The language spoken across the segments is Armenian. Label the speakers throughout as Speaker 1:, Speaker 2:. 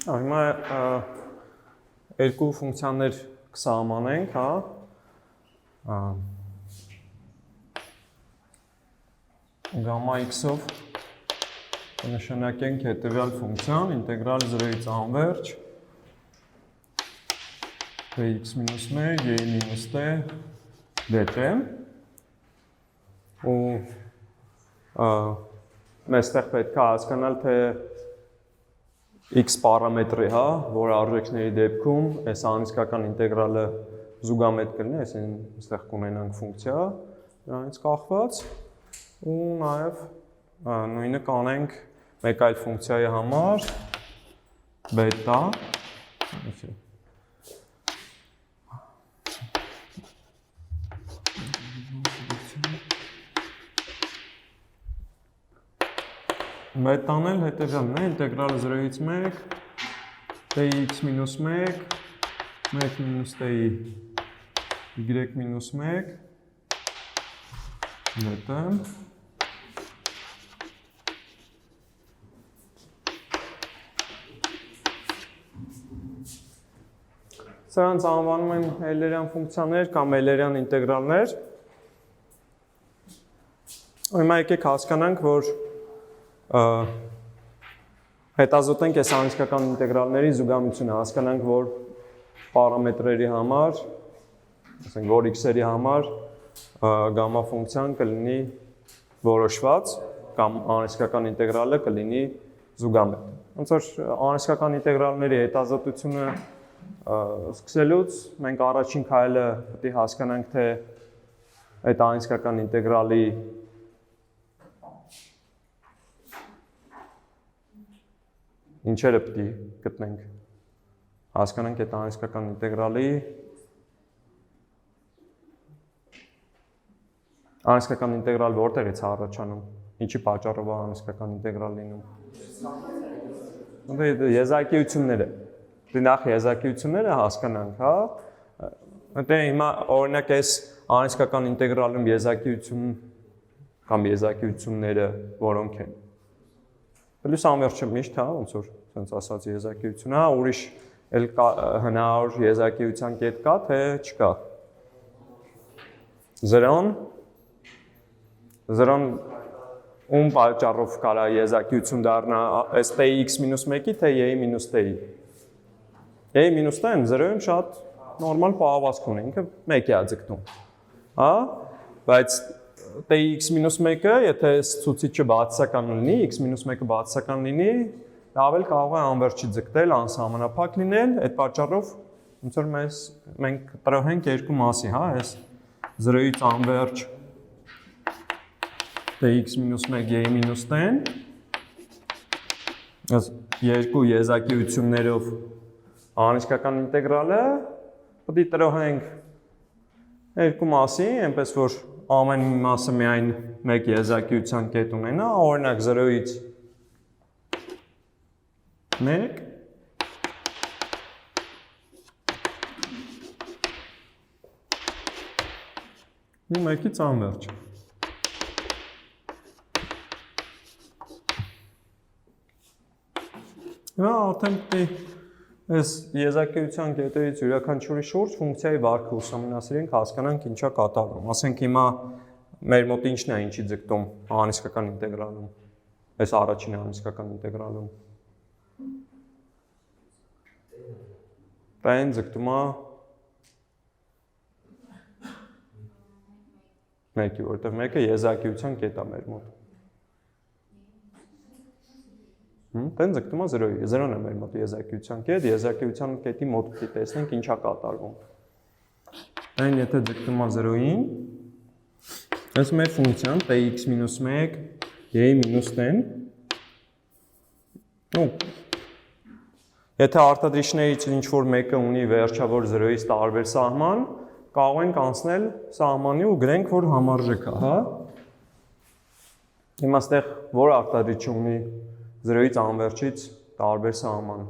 Speaker 1: Հիմա երկու ֆունկցիաներ կսահմանենք, հա։ Գամմա x-ով կնշանակենք հետևյալ ֆունկցիան, ինտեգրալ 0-ից անվերջ x մինուս 1, y մինուս t dt ու մեստեղ պետք է հասկանալ, թե x պարամետրի, հա, որ արժեքների դեպքում այս անիսկական ինտեգրալը զուգամետ կլինի, այսինքն այստեղ կունենանք ֆունկցիա, դրանից կախված ու նաև նույնը կանենք մեկ այլ ֆունկցիայի համար բետա բետան էլ հետևյալն է, ինտեգրալը 0-ից 1 tx մինուս 1 1 մինուս ti y մինուս 1 բետա Սրանց անվանում են էյլերյան ֆունկցիաներ կամ էյլերյան ինտեգրալներ։ Հիմա եկեք հասկանանք, որ հետազոտենք այս անիսկական ինտեգրալների զուգամությունը, հասկանանք, որ պարամետրերի համար, ասենք, որ x-երի համար գամմա ֆունկցիան կլինի որոշված կամ անիսկական ինտեգրալը կլինի զուգամետ։ Ոնց որ անիսկական ինտեգրալների հետազոտությունը սկսելուց մենք առաջին քայլը պետք է հասկանանք, թե այդ անիսկական ինտեգրալի ինչերը պետք է գտնենք, հասկանանք այդ անիսկական ինտեգրալի որտեղից է առաջանում, ինչի պատճառով է անիսկական ինտեգրալ լինում։ Եզակիությունները Նախ եզակիությունները հասկանանք, հա։ Դե հիմա օրինակ այս անիսկական ինտեգրալում եզակիություն կամ եզակիությունները որոնք են։ Պլյուս անվերջը միշտ, հա, ոնց որ ասենց ասած եզակիություն, հա, ուրիշ էլ հնարավոր եզակիության կետ կա, թե չկա։ 0-ն ում պատճառով կարա եզակիություն դառնա, այս tx մինուս 1-ի, թե y մինուս t-ի։ y մինուս t-ն 0-ում շատ նորմալ պահվածք ունի, ինքը 1 է ձգտում, հա, բայց tx մինուս 1-ը, եթե ցուցիչը բացասական լինի, x մինուս 1-ը բացասական լինի, ավել կարող է անվերջի ձգտել, անսահմանափակ լինել, այդ պատճառով ոնց որ մենք տրոհենք երկու մասի, հա, այս 0-ից անվերջ tx մինուս 1 y մինուս t-ն, այս երկու եզակիություններով անիսկական ինտեգրալը պետք է տրոհենք երկու մասի, այնպես որ ամեն մասը միայն մեկ եզակիության կետ ունենա, օրինակ 0-ից 1 ու 1-ից անվերջ։ Հիմա արդեն պետք է այս եզակիության կետերից յուրաքանչյուրի շուրջ ֆունկցիայի վարքը ուսումնասիրենք, հասկանանք ինչա կատարվում։ Ասենք հիմա մեր մոտ ինչն է ինչի ձգտում անիսկական ինտեգրալում, այս առաջին անիսկական ինտեգրալում։ Տեն ձգտում է 1-ի, որտեղ 1-ը եզակիության կետ է մեր մոտ։ Տեն ձգտում է 0-ի, 0-ն է մեր մոտ եզակիության կետ, եզակիության կետի մոտ պետք է տեսնենք ինչա կատարվում։ Տեն եթե ձգտում է 0-ին, այս մեր ֆունկցիան tx մինուս 1, y մինուս t-ն, եթե արտադրիչներից ինչ-որ մեկը ունի վերջավոր 0-ից տարբեր սահման, կարող ենք անցնել սահմանի ու գրենք, որ համարժեք է, հա։ Հիմա ստեղ որ արտադրիչը ունի 0-ից անվերջից տարբեր սահման։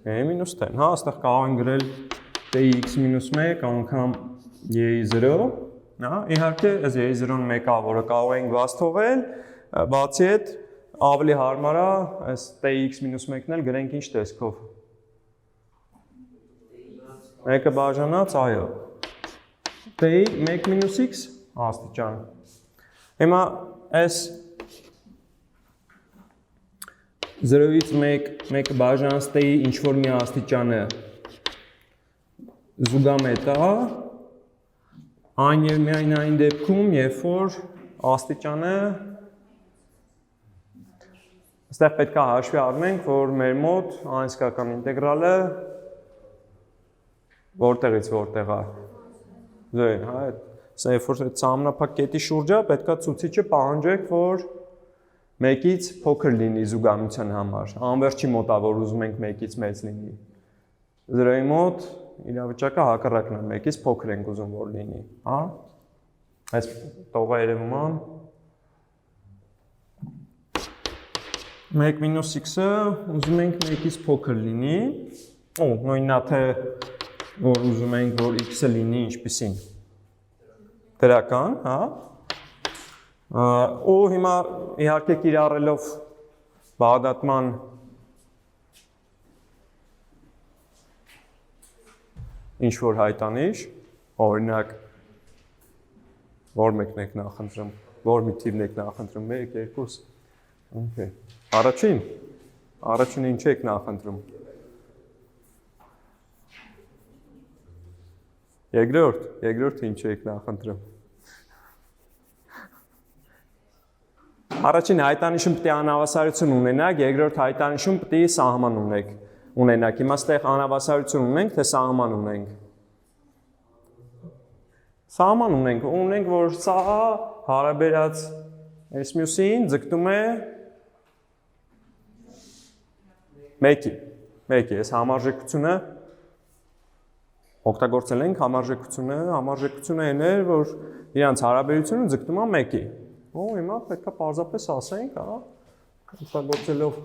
Speaker 1: y մինուս t-ն, հա, այստեղ կարող են գրել tx մինուս 1 անգամ y0, հա, իհարկե այս y0-ն 1-ը, որը կարող ենք բաց թողել, բացի այդ Ավելի հարմար է, այս tx մինուս 1-ն էլ գրենք ինչ տեսքով։ Մեկը բաժանած, այո։ t 1 մինուս x աստիճան։ Հիմա այս 0-ից 1 բաժանած t-ի ինչ-որ մի աստիճանը զուգամետ է, այն և միայն այն դեպքում, երբ որ աստիճանը այստեղ պետք է հաշվի առնենք, որ մեր մոտ անհսկական ինտեգրալը որտեղից որտեղ է։ Սա երբ որ սահմանափակ կետի շուրջ է, պետք է ցուցիչը պահանջեք, որ 1-ից փոքր լինի զուգամության համար։ Անվերջի մոտ է, որ ուզում ենք 1-ից մեծ լինի։ 0-ի մոտ իրավիճակը հակառակն է, 1-ից փոքր ենք ուզում որ լինի, հա։ Այս տողը երևում է 1 մինուս x-ը ուզում ենք 1-ից փոքր լինի, նույնն է թե որ ուզում ենք որ x-ը լինի ինչպիսին դրական, հա։ Ու հիմա իհարկե կիրառելով բաղդատման ինչ-որ հայտանիշ, օրինակ որ մեկն եք նախընտրում, որ մի թիվն եք նախընտրում, 1, 2, Առաջինը ինչ եք նախընտրում։ Երկրորդը ինչ եք նախընտրում։ Առաջին հայտանիշում պետք է անհավասարություն ունենաք, երկրորդ հայտանիշում պետք է սահման ունենաք։ Հիմա ստեղ անհավասարություն ունենք, թե սահման ունենք։ Սահման ունենք, որ սա հարաբերած այս մյուսին ձգտում է 1-ի, այս համարժեքությունը օգտագործել ենք համարժեքությունը այն էր, որ իրանց հարաբերությունը ձգտում է 1-ի։ Հիմա պետք է պարզապես ասենք, հա, օգտագործելով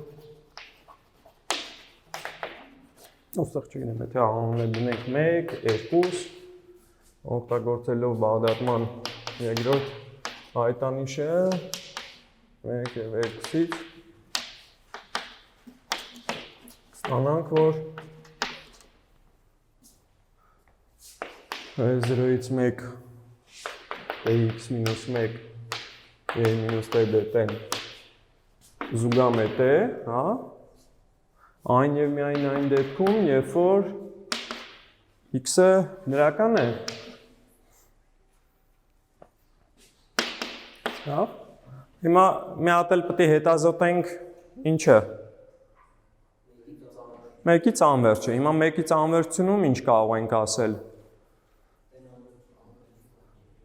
Speaker 1: ուստեղ չգնեմ, եթե անունը դնենք 1, 2, օգտագործելով բաղդատման երկրորդ հայտանիշը 1 և 2-ից ստանանք, որ 0-ից 1 x մինուս 1 y մինուս t դետեն զուգամետ է, հա, այն և միայն այն դեպքում, երբ որ x-ը դրական է։ Հիմա մի հատ էլ պետք է հետազոտենք ինչը։ 1-ից անվերջը։ Հիմա 1-ից անվերջությունում ինչ կարող ենք ասել։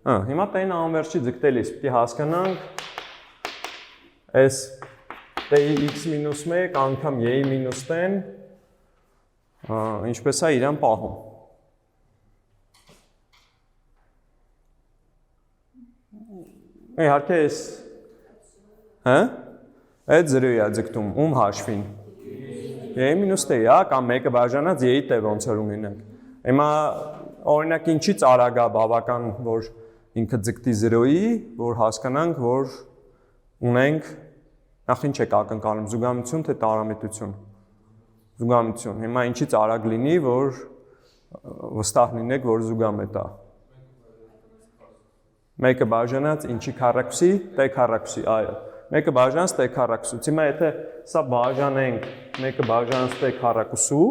Speaker 1: Հիմա t-ն անվերջի ձգտելիս պետք է հասկանանք այս t-ի x մինուս 1 անգամ y-ի մինուս t-ն ինչպես է իրան պահում։ Իհարկե այս այդ 0-ի է ձգտում, ում հաշվին։ Y-ի մինուս t-ի, կամ մեկը բաժանած y-ի t ոնց որ ունենանք։ Հիմա օրինակ ինչից արագ է բավական, որ ինքը ձգտի 0-ի, որ հասկանանք, որ ունենք, նախ ինչ եք ակնկալում, զուգամություն թե տարամետություն։ Զուգամություն։ Հիմա ինչից արագ լինի, որ վստահ լինեք, որ զուգամետ է։ Մեկը բաժանած ինչի քառակուսի, t քառակուսի, այո։ Մեկը բաժանած t քառակուսուց։ Հիմա եթե սա բաժանենք մեկը բաժանած t քառակուսու,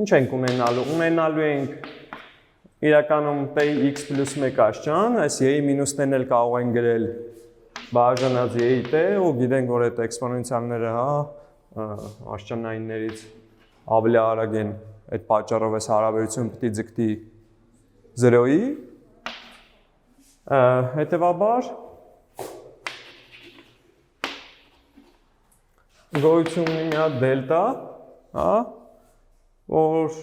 Speaker 1: ինչ ենք ունենալու։ Ունենալու ենք իրականում t-ի x պլյուս 1 աշճան, այս y-ի մինուս t-ն էլ կարող ենք գրել բաժանած y-ի t, ու գիտենք, որ այդ էքսպոնենցիալները, հա, աշճանայիններից ավելի արագ են, այդ պատճառով այս հարաբերությունը պետք է ձգտի 0-ի։ Հետևաբար գոյություն ունի մի հատ դելտա, հա, որ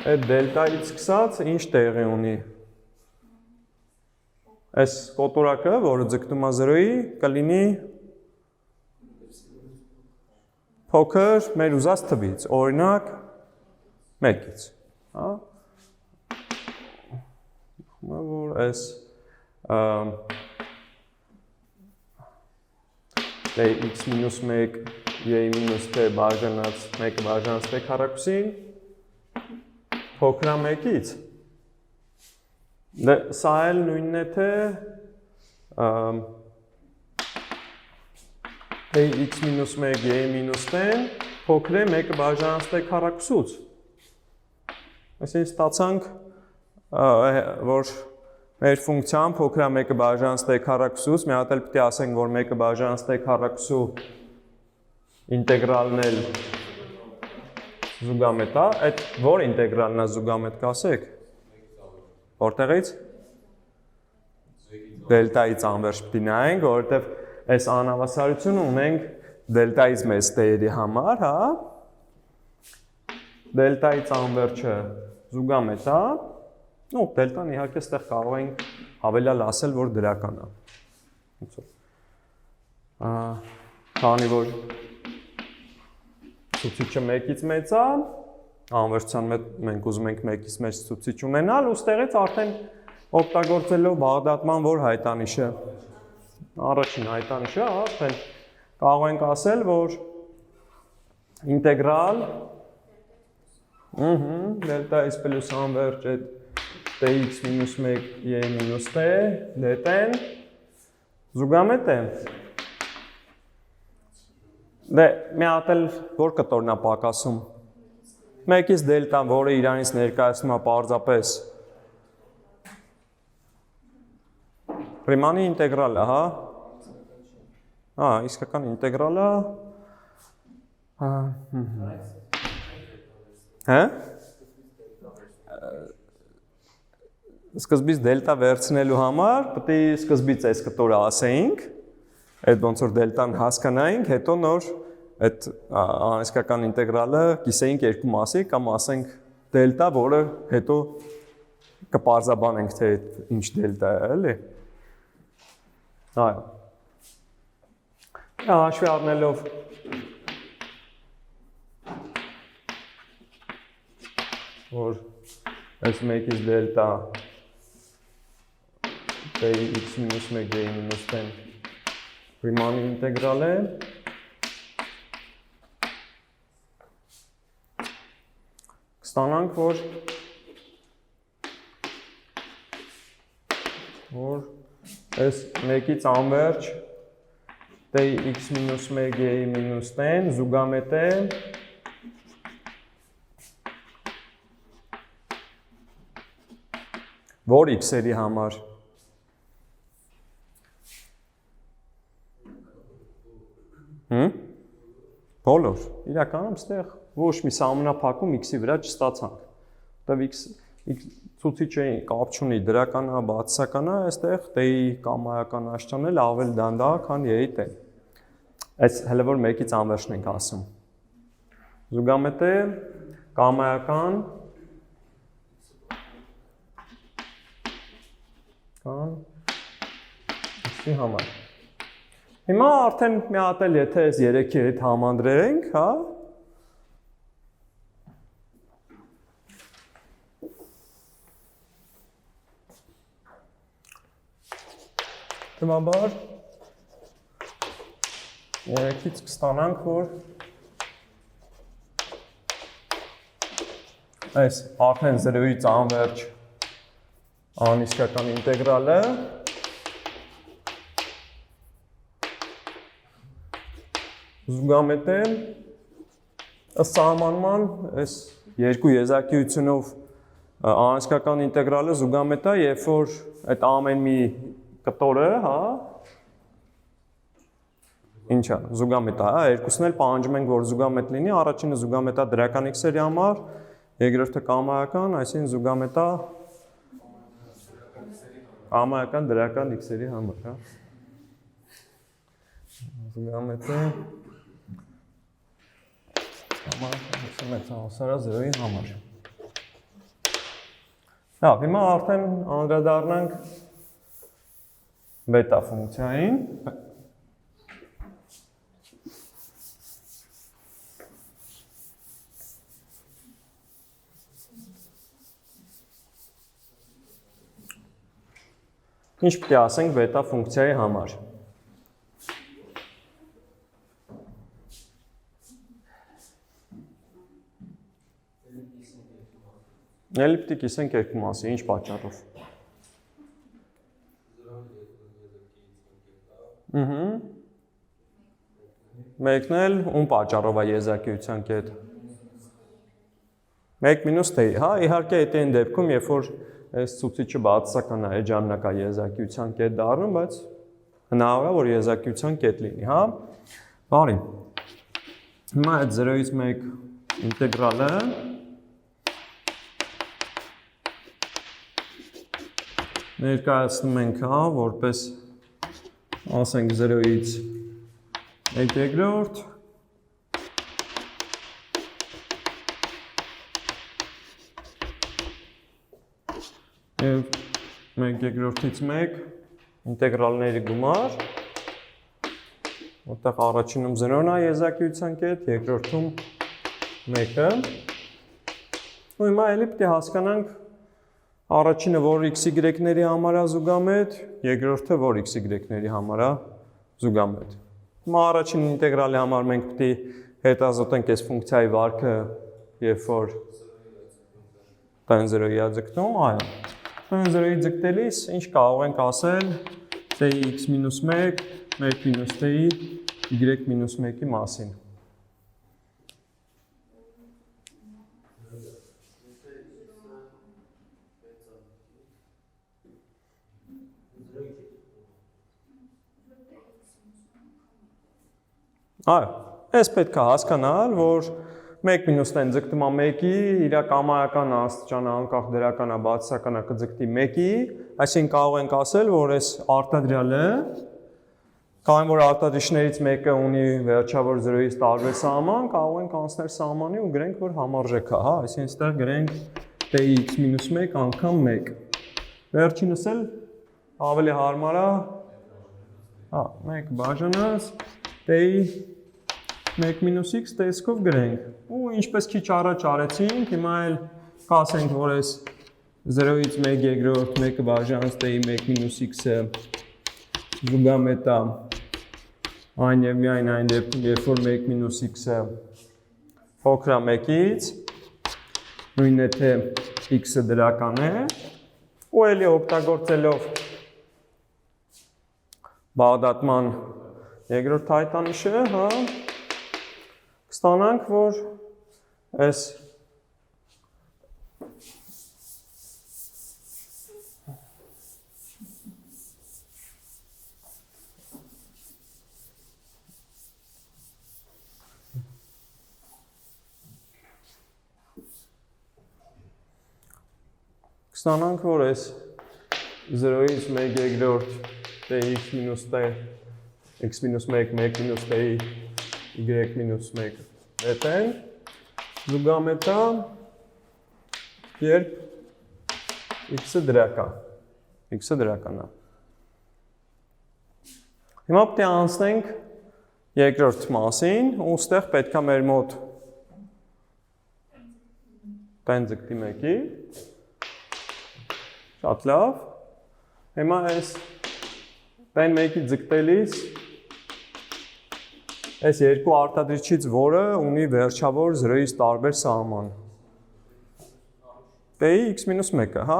Speaker 1: այդ դելտայից սկսած ինչ տեղի ունի։ Այս կոտորակը, որը ձգտում է 0-ի, կլինի փոքր մեր ուզած թվից, օրինակ 1-ից, հա։ Որ այս թե x մինուս 1 y մինուս t բաժանած 1 բաժանած t քառակուսին փոքր է 1-ից։ Դե սա էլ նույնն է թե x մինուս 1 y մինուս t-ն փոքր է 1 բաժանած t քառակուսուց։ Այսինքն ստացանք, որ մեր ֆունկցիան փոքր է 1 բաժանած t քառակուսուց, մի հատ էլ պետք է ասենք, որ 1 բաժանած t քառակուսու ինտեգրալն էլ զուգամետ է, այդ որ ինտեգրալն է զուգամետ կասեք։ Որտեղից։ Դելտայից անվերջ պիտի նայենք, որովհետև այս անհավասարությունը ունենք դելտայից մեծ t-երի համար, հա։ Դելտայից անվերջը զուգամետ է, ու դելտան իհարկե այստեղ կարող ենք հավելյալ ասել, որ դրական է։ Քանի որ ցուցիչը 1-ից մեծ է, անվերջության մենք ուզում ենք 1-ից մեծ ցուցիչ ունենալ, ու ստեղից արդեն օգտագործելով բաղդատման որ հայտանիշը, առաջին հայտանիշը, արդեն կարող ենք ասել, որ ինտեգրալ դելտա x պլյուս անվերջ այդ tx մինուս 1 y մինուս t դետեն զուգամետ է։ Դե մի հատ էլ որ կտորն է պակասում։ 1-ից դելտան, որը իրանից ներկայացնում է պարզապես Ռիմանի ինտեգրալը, հա։ Իսկական ինտեգրալը։ Հա։ Սկզբից դելտա վերցնելու համար պետք է սկզբից այս կտորը ասեինք, այդ ոնց որ դելտան հասկանայինք, հետո նոր այդ անհսկական ինտեգրալը կիսեինք երկու մասի կամ ասենք դելտա, որը հետո կպարզաբանենք, թե ինչ դելտա է, էլի։ Այո։ Հաշվի առնելով որ այս 1-ից դելտա x մինուս 1 y մինուս t Ռիմանի ինտեգրալ է, կստանանք, որ այս 1-ից անվերջ x մինուս 1 y մինուս t-ն զուգամետ է որ x-երի համար։ Բոլոր, իրականում ստեղ ոչ մի սահմանափակում x-ի վրա չստացանք։ Որտեվ x ցուցիչը կապ չունի դրական է, բացասական է, այստեղ t-ի կամայական աշճանն էլ ավելի դանդաղ է, քան y-ի t-ն։ Այս հələ որ 1-ից անվերջն ենք ասում։ Զուգամետ է կամայական կան x-ի համար։ Հիմա արդեն մի հատ էլ եթե այս 3-ի հետ համանդրենք, հա։ Դիմաբար 3-ից կստանանք, որ այս արդեն 0-ից անվերջ անիսկական ինտեգրալը զուգամետ է ըստ սահմանման այս երկու եզակիությունով անիսկական ինտեգրալը զուգամետ է, երբ որ այդ ամեն մի կտորը, հա, ինչ է, զուգամետ է, հա, երկուսն էլ պահանջում ենք, որ զուգամետ լինի, առաջինը զուգամետ է դրական x-երի համար, երկրորդը կամայական, այսինքն զուգամետ է կամայական դրական x-երի համար, հա։ Զուգամետ է հավասար 0-ի համար։ Լավ, հիմա արդեն անդրադառնանք բետա ֆունկցիային։ Ինչ պետք է ասենք բետա ֆունկցիայի համար։ Էլիպտիկ իսենք երկու մասի, ինչ պատճառով։ Մեկն էլ ում պատճառով է եզակիության կետ։ 1 մինուս t-ի, հա, իհարկե այդ այն դեպքում, երբ որ այս ցուցիչը բացասական է, էջաննակ է եզակիության կետ դառնում, բայց հնարավոր է, որ եզակիության կետ լինի, հա։ Բարի։ Հիմա այդ 0-ից 1 ինտեգրալը ներկայացնում ենք, հա, որպես ասենք 0-ից 1/3 եւ 1/3-ից 1 ինտեգրալների գումար, որտեղ առաջինում 0-ն է եզակիության կետ, երկրորդում 1-ը։ Ու հիմա էլի պետք է հասկանանք առաջինը, որ x-y-ների համար է զուգամետ, երկրորդը, որ x-y-ների համար է զուգամետ։ Հիմա առաջին ինտեգրալի համար մենք պետք է հետազոտենք այս ֆունկցիայի վարքը, երբ որ տան 0-ի է ձգտում, այո։ Տան 0-ի ձգտելիս ինչ կարող ենք ասել t-ի x-1, 1 մինուս t-ի y-1-ի մասին։ Այո, այս պետք է հասկանալ, որ 1 մինուս t-ն ձգտում է 1-ի, իր կամայական աստիճանը անկախ դրական է, բացասական է կձգտի 1-ի, այսինքն կարող ենք ասել, որ այս արտադրյալը, կարող են, որ արտադրիչներից մեկը ունի վերջավոր 0-ից տարբեր սահման, կարող ենք անցնել սահմանի ու գրենք, որ համարժեք է, հա, այսինքն այստեղ գրենք t-ի x-1 անգամ 1։ Վերջինս էլ ավելի հարմար է, հա, 1 բաժանած t-ի 1 մինուս x տեսքով գրենք։ Ու ինչպես քիչ առաջ արեցինք, հիմա էլ կասենք, որ այս 0-ից 1/3 1 բաժանած t-ի 1 մինուս x-ը զուգամետ է այն եւ միայն այն դեպքում, երբ որ 1 մինուս x-ը փոքր է 1-ից, նույնն է թե x-ը դրական է, ու էլի օգտագործելով բաղդատման երկրորդ հայտանիշը, հա, կստանանք, որ այս կստանանք, որ այս 0-ից 1/3 t-x մինուս t, x մինուս 1, 1 մինուս t-ի y-1 էտեն զուգամետ է, երբ x-ը դրական է։ Հիմա պետք է անցնենք երկրորդ մասին, ու ստեղ պետք է մեր մոտ տեն ձգտի 1-ի, շատ լավ, հիմա այս տեն 1-ի ձգտելիս այս երկու արտադրիչից որը ունի վերջավոր 0-ից տարբեր սահման։ T-ի x-1-ը, հա,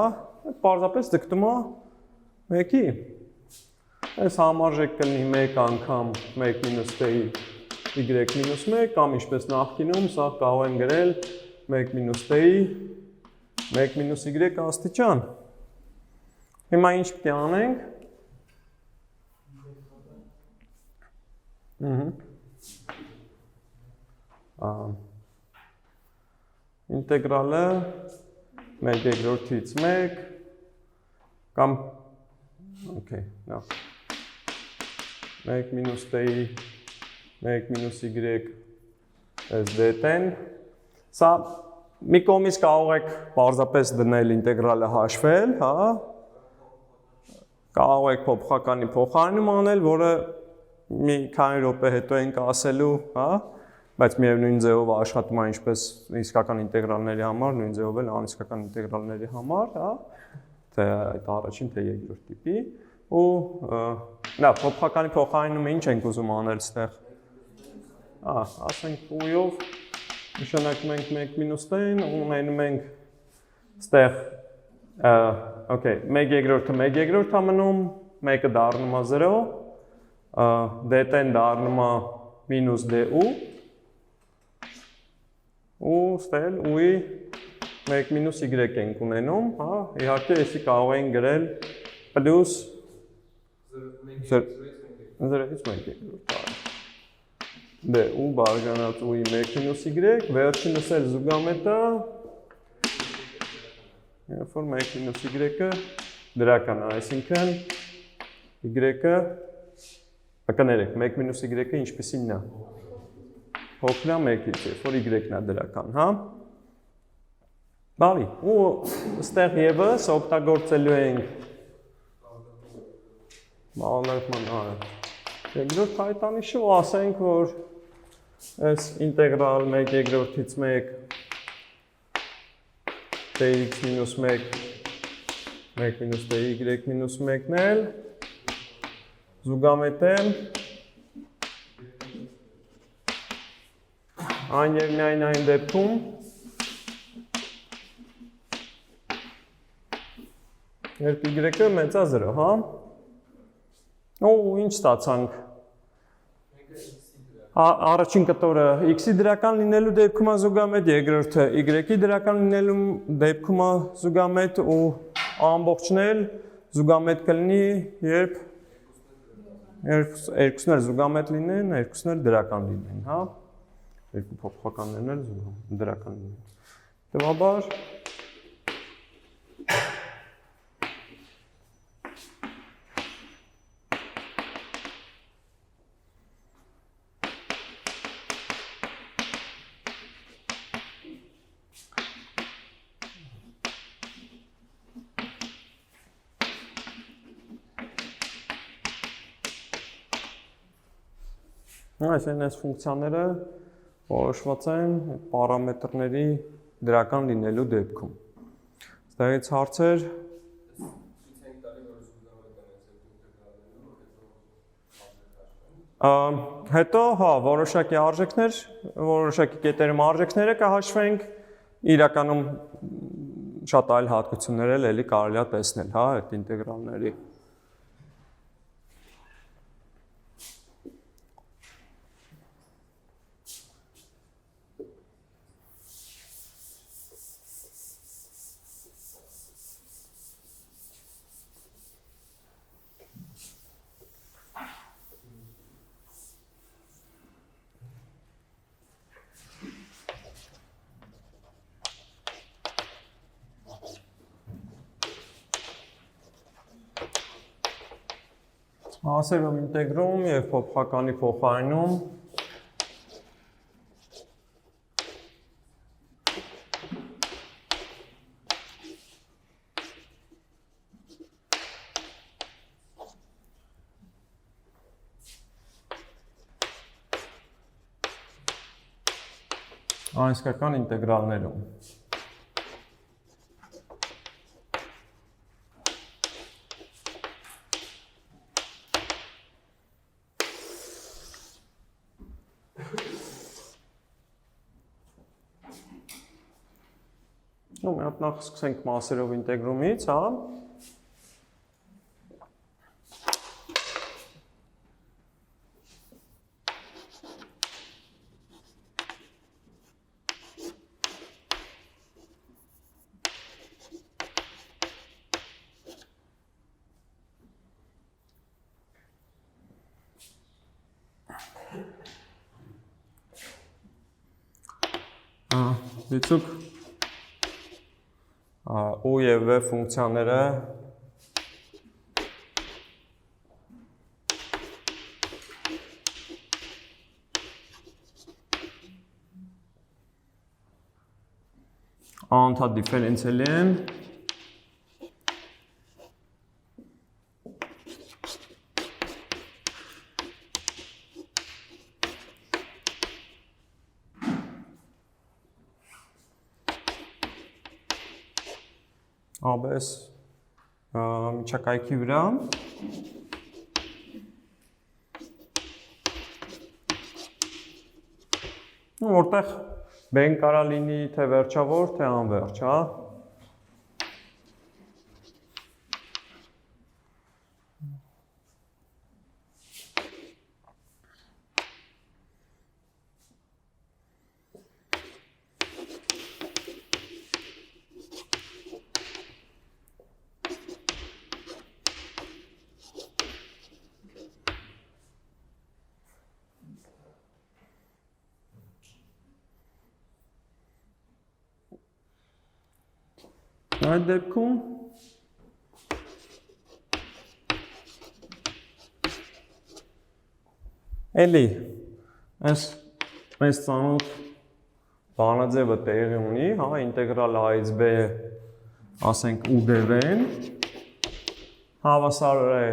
Speaker 1: պարզապես ձգտում է 1-ի։ Այս համարժեք կլինի 1 անգամ 1 մինուս t-ի y-1, կամ ինչպես նախկինում, սա կարող են գրել 1 մինուս t-ի 1 մինուս y աստիճան։ Հիմա ինչ պետք է անենք։ Ինտեգրալը 1/3-ից 1 կամ okay, no. 1 մինուս t-ի 1 մինուս y այս դետեն։ Սա մի կողմից կարող եք պարզապես դնել ինտեգրալը հաշվել, հա։ Կարող եք փոփոխականի փոխարինում անել, որը մի քանի րոպե հետո ենք ասելու, հա, բայց միևնույն ձևով աշխատում է ինչպես իսկական ինտեգրալների համար, նույն ձևով էլ անիսկական ինտեգրալների համար, հա, թե այդ առաջին, թե երկրորդ տիպի, ու լավ, փոփոխականի փոխարինումը ինչ ենք ուզում անել ստեղ։ Ասենք ու-ով նշանակում ենք 1 մինուս t-ն, ունենում ենք Ստեղ okay, 1/3-ը 1/3 ամնում, 1-ը դառնում է 0, d10 դառնում է մինուս du, ու ստել ու-ի 1 մինուս y ենք ունենում, հա, իհարկե եսի կարող ենք գրել պլյուս 0-ից 1/3, du բաժանած ու-ի 1 մինուս y, վերջինս էլ զուգամետը, երբ որ 1 մինուս y-ը դրական է, այսինքն y-ը, կներեք, 1 մինուս y-ը ինչպեսին է, փոքր է 1-ից, երբ որ y-ն է դրական, հա? Բավի, ու ստեղ ևս օգտագործելու ենք մալնարկման երկրորդ հայտանիշը ու ասենք, որ այս ինտեգրալ 1/3-ից 1 dx մինուս 1 1 մինուս dy մինուս 1-ն էլ զուգամետեմ այն և միայն այն դեպքում երբ y-ը մեծ է 0, հա? Ու ինչ ստացանք? Առաջին կտորը x-ի դրական լինելու դեպքում է զուգամետ, երկրորդը y-ի դրական լինելու դեպքում է զուգամետ ու ամբողջն էլ զուգամետ կլինի, երբ երկուսն էլ զուգամետ լինեն, երկուսն էլ դրական լինեն, հա? Երկու փոփոխականներն էլ դրական լինեն։ Դեպաբար այս ֆունկցիաները որոշված են պարամետրների դրական լինելու դեպքում։ Ստեղից հարցեր հետո, հա, որոշակի արժեքներ, որոշակի կետերում արժեքները կհաշվենք, իրականում շատ այլ հատկություններ էլ էլի կարելի է տեսնել, հա, այդ ինտեգրալների։ Մասերով ինտեգրում և փոփոխականի փոխարինում անհսկական ինտեգրալներում։ Մի հատ նախ սկսենք մասերով ինտեգրումից, հա։ Դիցուկ ու և v ֆունկցիաները անընդհատ դիֆերենցիալի են աբես միջակայքի վրա որտեղ բեն կարա լինի թե վերջավոր, թե անվերջ, հա։ Այդ դեպքում էլի այս մեծ ծանոթ բանաձևը տեղի ունի, հա, ինտեգրալ a-ից b ասենք u dv-ն հավասար է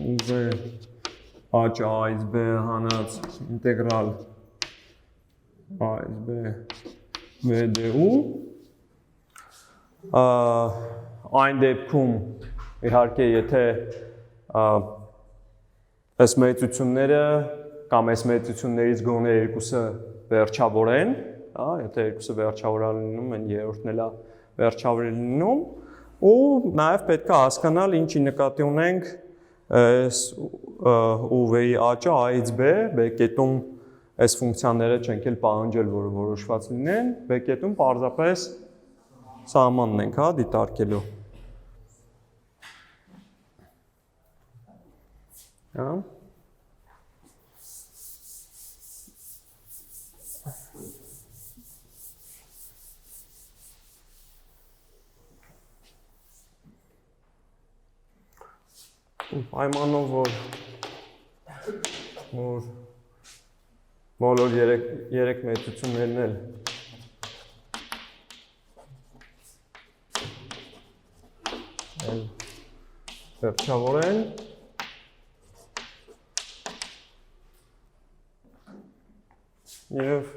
Speaker 1: u աճ a-ից b հանած ինտեգրալ a-ից b vdu այն դեպքում իհարկե եթե այս մեծությունները կամ այս մեծություններից գոնե երկուսը վերջավոր են, հա, եթե երկուսը վերջավոր լինում են, երրորդն էլ վերջավոր լինում, ու նաև պետք է հասկանալ ինչի նկատի ունենք այս uv-ի աճը a-ից b, b կետում այս ֆունկցիաները չենք էլ պահանջել, որ որոշված լինեն, b կետում պարզապես սահմանն ենք, հա, դիտարկելու։ Հա։ Պայմանով որ բոլոր երեք մեծություններն էլ վերջավոր են և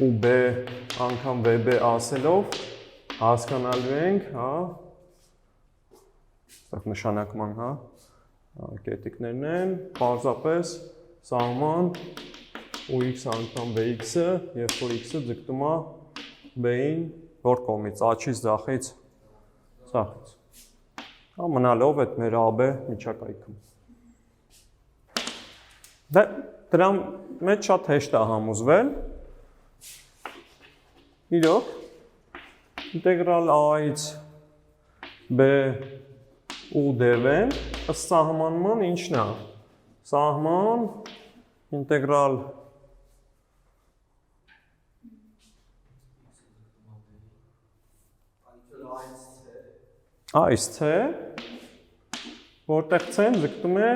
Speaker 1: ու b անգամ vb ասելով հասկանալու ենք, հա, նշանակման, հա, կետիկներն են, պարզապես սահման ux անգամ bx-ը, երբ որ x-ը ձգտում է b-ին որ կողմից, աչից ձախից, հա, մնալով այդ մեր AB միջակայքում։ Դրան մեջ շատ հեշտ է համոզվել, իրոք, ինտեգրալ a-ից b ու dv-ն ըստ սահմանման ինչն է, սահման ինտեգրալ a-ից c, որտեղ c-ն ձգտում է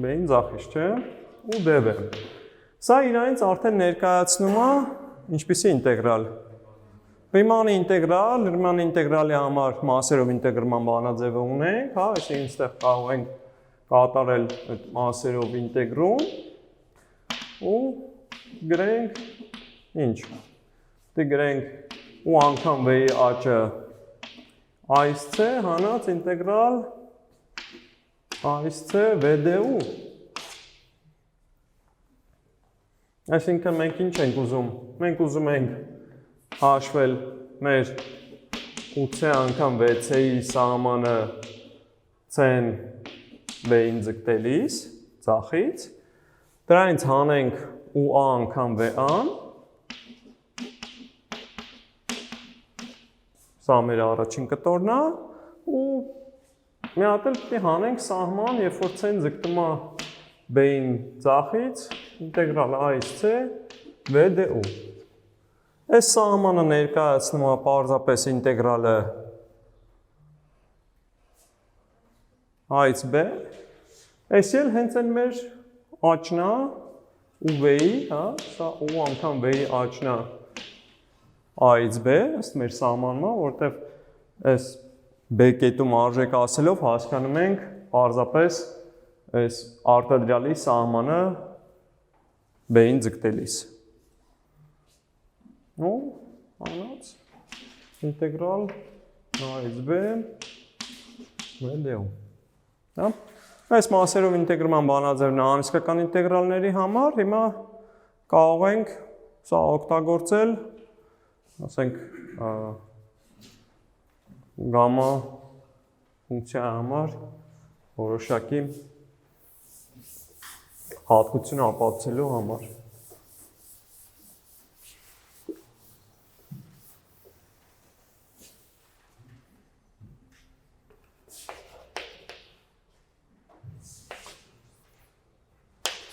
Speaker 1: b-ին ձախից, չէ, ու dv։ Սա իրանից արդեն ներկայացնում է ինչպիսի ինտեգրալ։ Ռիմանի ինտեգրալի համար մասերով ինտեգրման բանաձևը ունենք, հա, այսինքն այստեղ կարող ենք կատարել այդ մասերով ինտեգրում ու գրենք ինչ։ Դե գրենք ու անգամ v-ի աճը a-ից c հանած ինտեգրալ a-ից c vdu։ Այսինքն մենք ինչ ենք ուզում։ Մենք ուզում ենք հաշվել մեր 8 անգամ 6-ի սահմանը c-ն v-ին ձգտելիս, ձախից, դրանից հանենք u-a անգամ v-ան, սա մեր առաջին կտորն է, ու մի հատ էլ պիտի հանենք սահման, երբ որ c-ն ձգտում է b-ին ձախից, ինտեգրալ a-ից c vdu։ Այս սահմանը ներկայացնում է պարզապես ինտեգրալը a-ից b, այս էլ հենց են մեր աճն է ու v-ի, հա, սա ու անգամ v-ի աճն է a-ից b, ըստ մեր սահմաննա, որտեղ այս b կետում արժեք ասելով հասկանում ենք պարզապես այս արտադրյալի սահմանը b-ին ձգտելիս։ Ну, անած, ինտեգրալ a-ից b vdu։ Այս մասերով ինտեգրման բանաձևն է անիսկական ինտեգրալների համար, հիմա կարող ենք Սա օգտագործել, ասենք գամմա ֆունկցիայի համար որոշակի հատկություն ապացուցելու համար։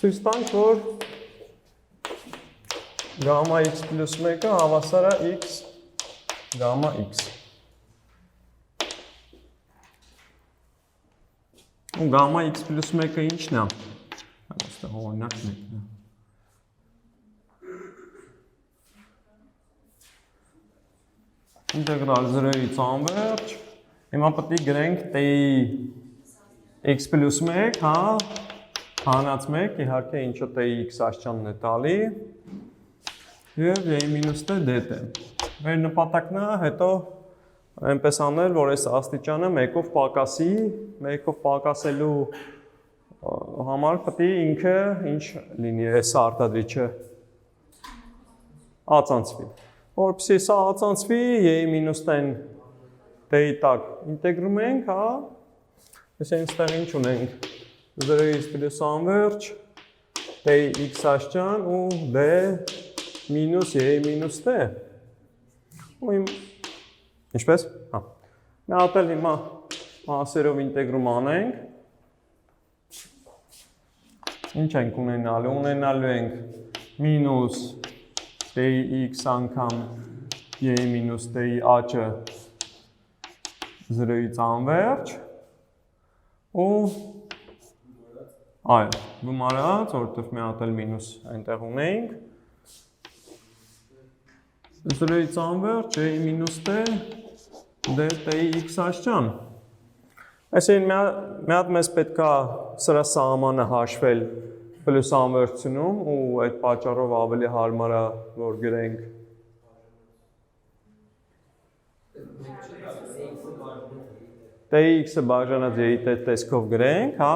Speaker 1: Ցույց տանք, որ գամմա x պլյուս 1-ը հավասար է x գամմա x։ Ու գամմա x պլյուս 1-ը ինչն է։ Այստեղ օրինակն է։ Ինտեգրալ 0-ից անվերջ։ Հիմա պետք է գրենք t x պլյուս 1, հա, հանած 1, իհարկե ինչը t-ի x աշճանն է տալի, և j մինուս t դետ է։ Մեր նպատակն է հետո այնպես անել, որ այս աստիճանը 1-ով պակասի, 1-ով պակասելու համար պետք է ինքը ինչ լինի, այս արտադրիչը ածանցվի։ Որպեսզի սա ածանցվի, j մինուս t-ն t-ի տակ ինտեգրում ենք, հա, ես այնստեղ ինչ ունենք 0-ից պլյուս անվերջ, t x աշճան ու d մինուս j մինուս t։ Ինչպես? Հա։ Մի հատ էլ հիմա մասերով ինտեգրում անենք։ Ինչ ենք ունենալու? Ունենալու ենք մինուս t x անգամ j մինուս t-ի աճը 0-ից անվերջ ու այո, գումարած, որտեղ մի հատ էլ մինուս այնտեղ ունենք 0-ից անվերջ j մինուս t d t-ի x աշճան։ Այսինքն մի հատ մեզ պետք է սրա սահմանը հաշվել պլյուս անվերջությունում ու այդ պատճառով ավելի հարմար է, որ գրենք t-ի x-ը բաժանած j-ի t տեսքով գրենք, հա,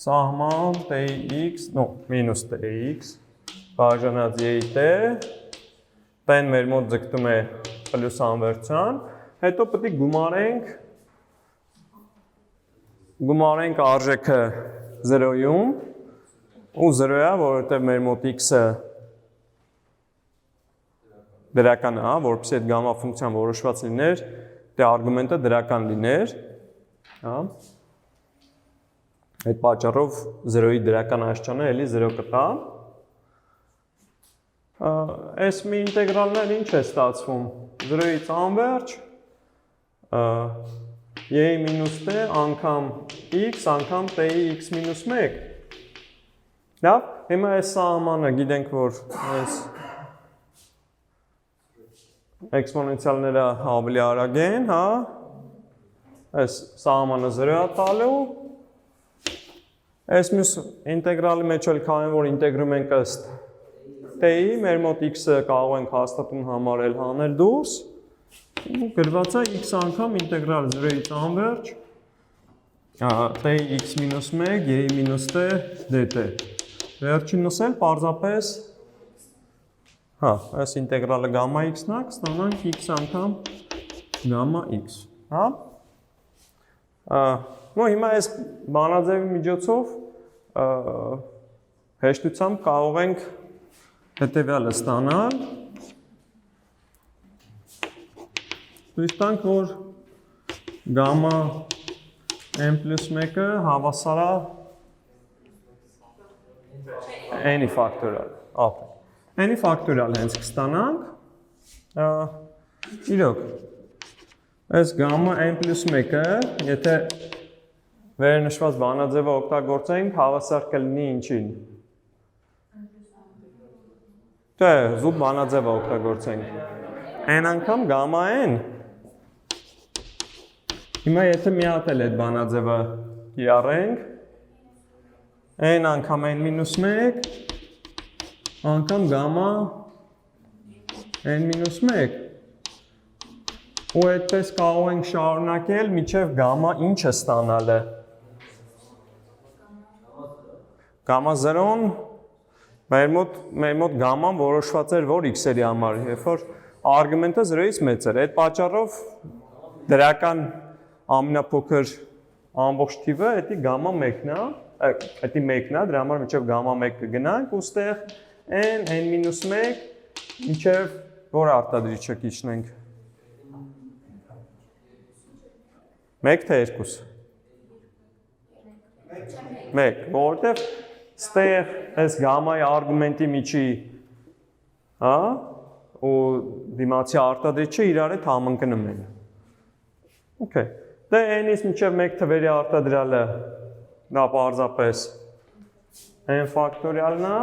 Speaker 1: սահման t-ի x, մինուս t-ի x բաժանած j-ի t, t-ն մեր մոտ ձգտում է պլյուս անվերջության, հետո պետք է գումարենք արժեքը 0-ում ու 0 է, որովհետև մեր մոտ x-ը դրական է, որպեսզի այդ գամմա ֆունկցիան որոշված լիներ, դե արգումենտը դրական լիներ, հա։ Այդ պատճառով 0-ի դրական աշճանը էլի 0 կտա։ Այս մի ինտեգրալներ ինչ է ստացվում։ 0-ից անվերջ j մինուս t անգամ x անգամ t-ի x մինուս 1։ Լավ, հիմա այս սահմանը գիտենք, որ այս էքսպոնենցիալները ավելի արագ են, հա։ Այս սահմանը 0 է տալու։ Այս մյուս ինտեգրալի մեջ էլ քանի որ ինտեգրում ենք ըստ t-ի, մեր մոտ x-ը կարող ենք հաստատուն համարել հանել դուրս, ու գրված է x անգամ ինտեգրալ 0-ից անվերջ t x մինուս 1, j մինուս t dt։ Վերջինս էլ պարզապես, հա, այս ինտեգրալը գամմա x-ն է, կստանանք x անգամ գամմա x, հա։ Հիմա այս բանաձևի միջոցով հեշտությամբ կարող ենք հետևյալը ստանալ։ Ցույց տանք, որ գամմա n պլյուս 1-ը հավասար է n-ի ֆակտորիալ։ N-ի ֆակտորիալ հենց կստանանք։ Իրոք, այս գամմա n պլյուս 1-ը, եթե վերնշված բանաձևը օգտագործենք, հավասար կլինի ինչին։ Դե, զուտ բանաձևը օգտագործենք։ N անգամ գամմա n։ Հիմա եթե մի հատ էլ այդ բանաձևը կիրառենք, n անգամ n մինուս 1 անգամ գամմա n մինուս 1։ Ու այդպես կարող ենք շարունակել, մինչև գամմա ինչը ստանալը։ Գամմա 0-ն Մեր մոտ գաման որոշված էր որ x-երի համար, երբ որ արգումենտը 0-ից մեծ էր, այդ պատճառով դրական ամենափոքր ամբողջ թիվը դա գամա 1-ն է, դա 1-ն է, դրա համար մինչև գամա 1 կգնանք ու ստեղ n-1 մինչև որ արտադրիչը կիջնենք 1 թե 2 1, որովհետև ստեղ այս գամայի արգումենտի միջի, հա, ու դիմացի արտադրիչը իրար հետ համընկնում են։ Okay։ Դե n-ից մինչև 1 թվերի արտադրյալը դա պարզապես n ֆակտորիալն է,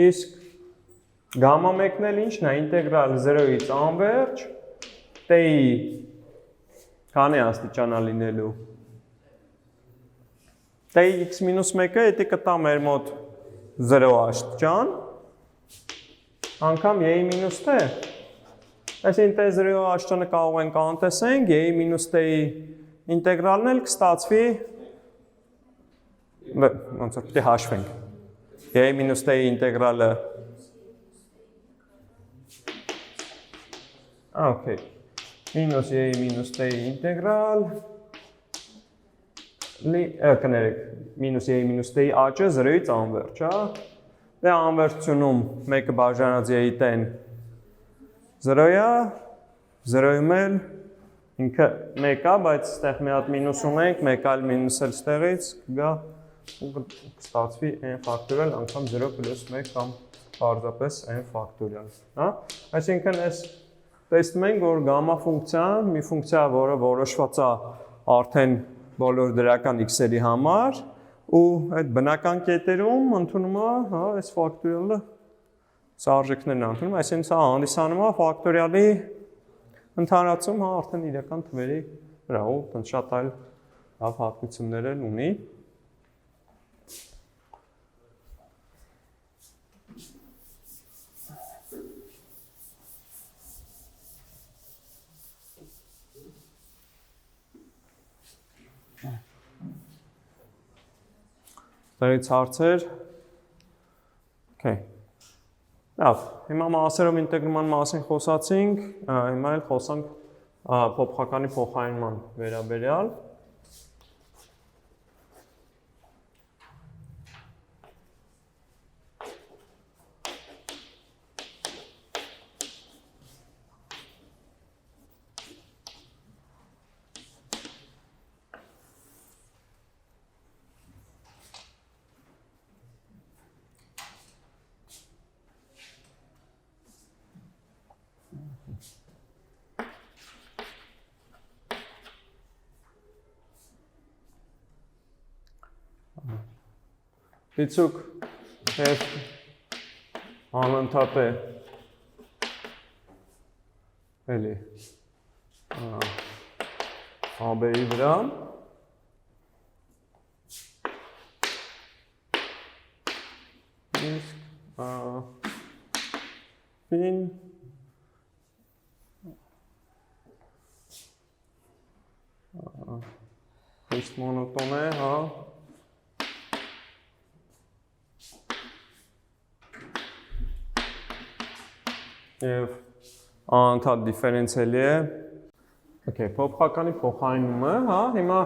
Speaker 1: իսկ գամա 1-ն էլ ինչն է, ինտեգրալ 0-ից անվերջ t-ի քանի աստիճան է լինելու։ T-ի x-1-ը դա կտա մեր մոտ 0 աստիճան, անգամ y-ի մինուս t։ Այսինքն t0 աստիճանը կարող ենք անտեսենք, y-ի մինուս t-ի ինտեգրալն էլ կստացվի, ոնց որ պիտի հաշվենք, y-ի մինուս t-ի ինտեգրալը, okay, մինուս y-ի մինուս t-ի ինտեգրալ, կներեք, մինուս y-ի մինուս t-ի աճը 0-ից անվերջ, դե անվերջությունում մեկը բաժանած y-ի t-ն 0 է, 0-ում էլ ինքը 1 է, բայց ստեղ մի հատ մինուս ունենք, մեկ այլ մինուս էլ ստեղից կգա ու կստացվի n ֆակտորիալ անգամ 0 պլյուս 1 կամ պարզապես n ֆակտորիալ։ Այսինքն այս տեսնում ենք, որ գամա ֆունկցիան մի ֆունկցիա, որը որոշված է արդեն բոլոր դրական x-երի համար ու այդ բնական կետերում ընդունում է, հա, այս ֆակտորիալը արժեքներն ընդունում, այսինքն սա հանդիսանում է ֆակտորիալի ընդհանրացում, հա, արդեն իրական թվերի վրա ու շատ այլ լավ հատկություններ էլ ունի։ Դրանից հարցեր։ Okay։ Լավ, հիմա մասերով ինտեգրման մասին խոսացինք, հիմա էլ խոսանք փոփոխականի փոխարինման վերաբերյալ։ Դիցուկ F անընդհատ է էլի AB-ի վրա իսկ P-ն խիստ մոնոտոն է, հա, և անընդհատ դիֆերենցիալի է։ Okay, փոփոխականի փոխարինումը, հա, հիմա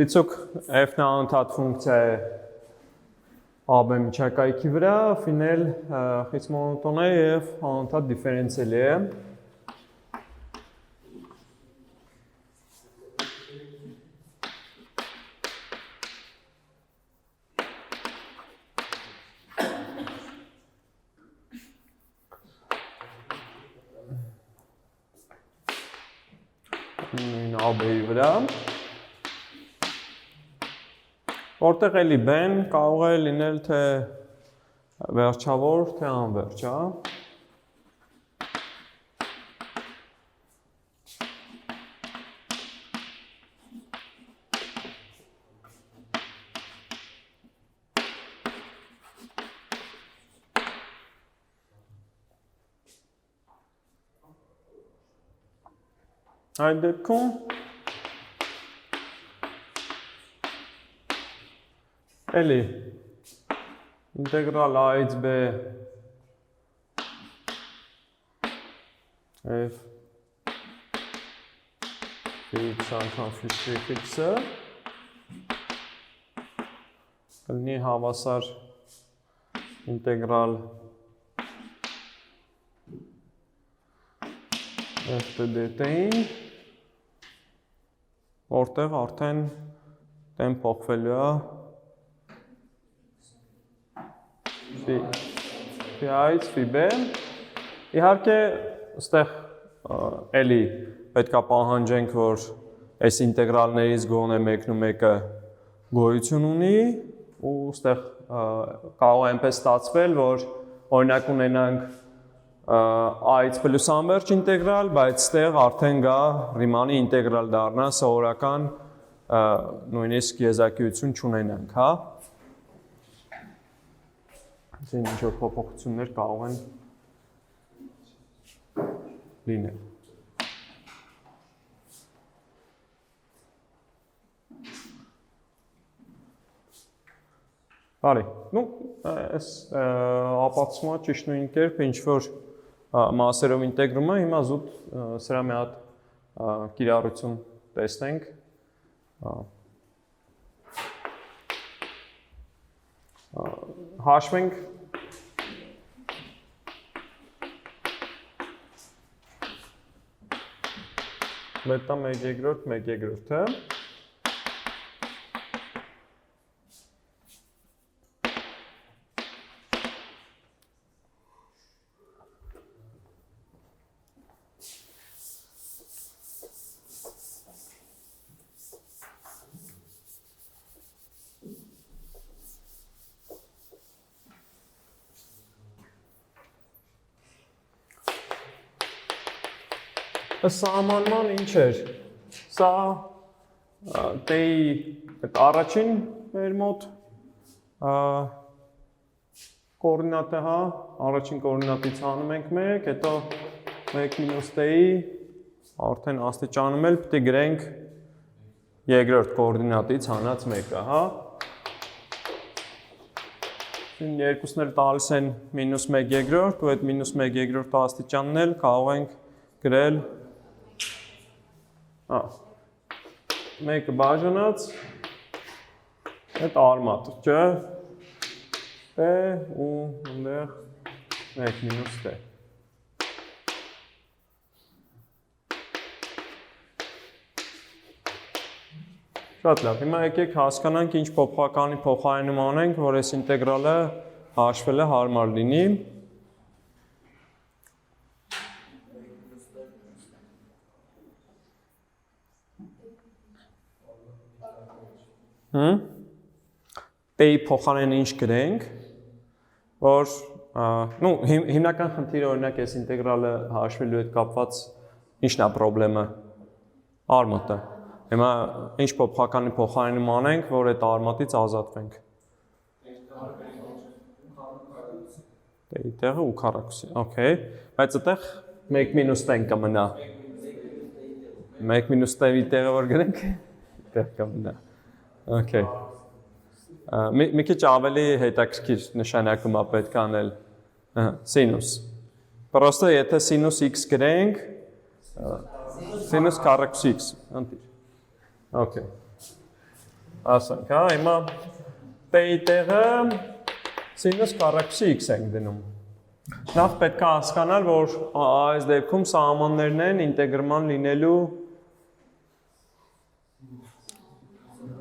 Speaker 1: դիցուկ f-ն անընդհատ ֆունկցիա է AB միջակայքի վրա, ֆին էլ խիստ մոնոտոն է և անընդհատ դիֆերենցիալի է։ AB-ի վրա, որտեղ էլի բեն կարող է լինել թե վերջավոր, թե անվերջ, հա։ Այդ դեպքում էլի ինտեգրալ a-ից b f x անգամ x-ը կլինի հավասար ինտեգրալ f dt-ին, որտեղ արդեն տեմ փոխվելու է phi-ից phi-b, իհարկե ստեղ էլի պետք է պահանջենք, որ այս ինտեգրալներից գոնե մեկն ու մեկը գոյություն ունի ու ստեղ կարող է այնպես ստացվել, որ օրինակ ունենանք a-ից պլյուս անվերջ ինտեգրալ, բայց ստեղ արդեն գա Ռիմանի ինտեգրալ դառնա, սովորական նույնիսկ եզակիություն չունենանք, հա։ Ինչ որ փոփոխություններ կարող են լինել։ Բարի, այս ապացումը ճիշտ նույն կերպ, ինչ որ մասերով ինտեգրում է, հիմա զուտ սրա մի հատ կիրառություն տեսնենք։ Հաշվենք բետա 1/2, 1/2-ը Սահմանման ինչ էր, սա տեի առաջին մեր մոտ կորդինատը, հա, առաջին կորդինատից հանում ենք 1, հետո 1 մինուս տեի, արդեն աստիճանում էլ պիտի գրենք երկրորդ կորդինատից հանած 1-ը, հա։ Երկուսն էլ տալիս են մինուս 1/2 ու այդ մինուս 1/2 աստիճանն էլ կարող ենք գրել մեկը բաժանած, այդ արմատը, չէ, տե ու ընդեղ 1 մինուս տե։ Շատ լավ, հիմա եկեք հասկանանք ինչ փոփոխականի փոխարինում անենք, որ այս ինտեգրալը հաշվելը հարմար լինի։ Տեի փոխարեն ինչ գրենք, որ հիմնական խնդիրը օրինակ այս ինտեգրալը հաշվելու հետ կապված ինչն է խնդրեմը, արմատը։ Հիմա ինչ փոփոխականի փոխարինում անենք, որ այդ արմատից ազատվենք։ Տեի տեղը ու քառակուսի, օքեյ, բայց այդտեղ 1 մինուս տեն կմնա։ 1 մինուս տեի տեղը որ գրենք, տեղ կմնա։ Okay. Մի քիչ ավելի հետաքրքիր նշանակում է պետք անել սինուս։ Պրոստը եթե սինուս x գրենք, սինուս քառակուսի x, անտիր։ Okay. Ասանք, հա, հիմա տեի տեղը սինուս քառակուսի x ենք դնում։ Նախ պետք է հասկանալ, որ այս դեպքում սահմաններն են ինտեգրման լինելու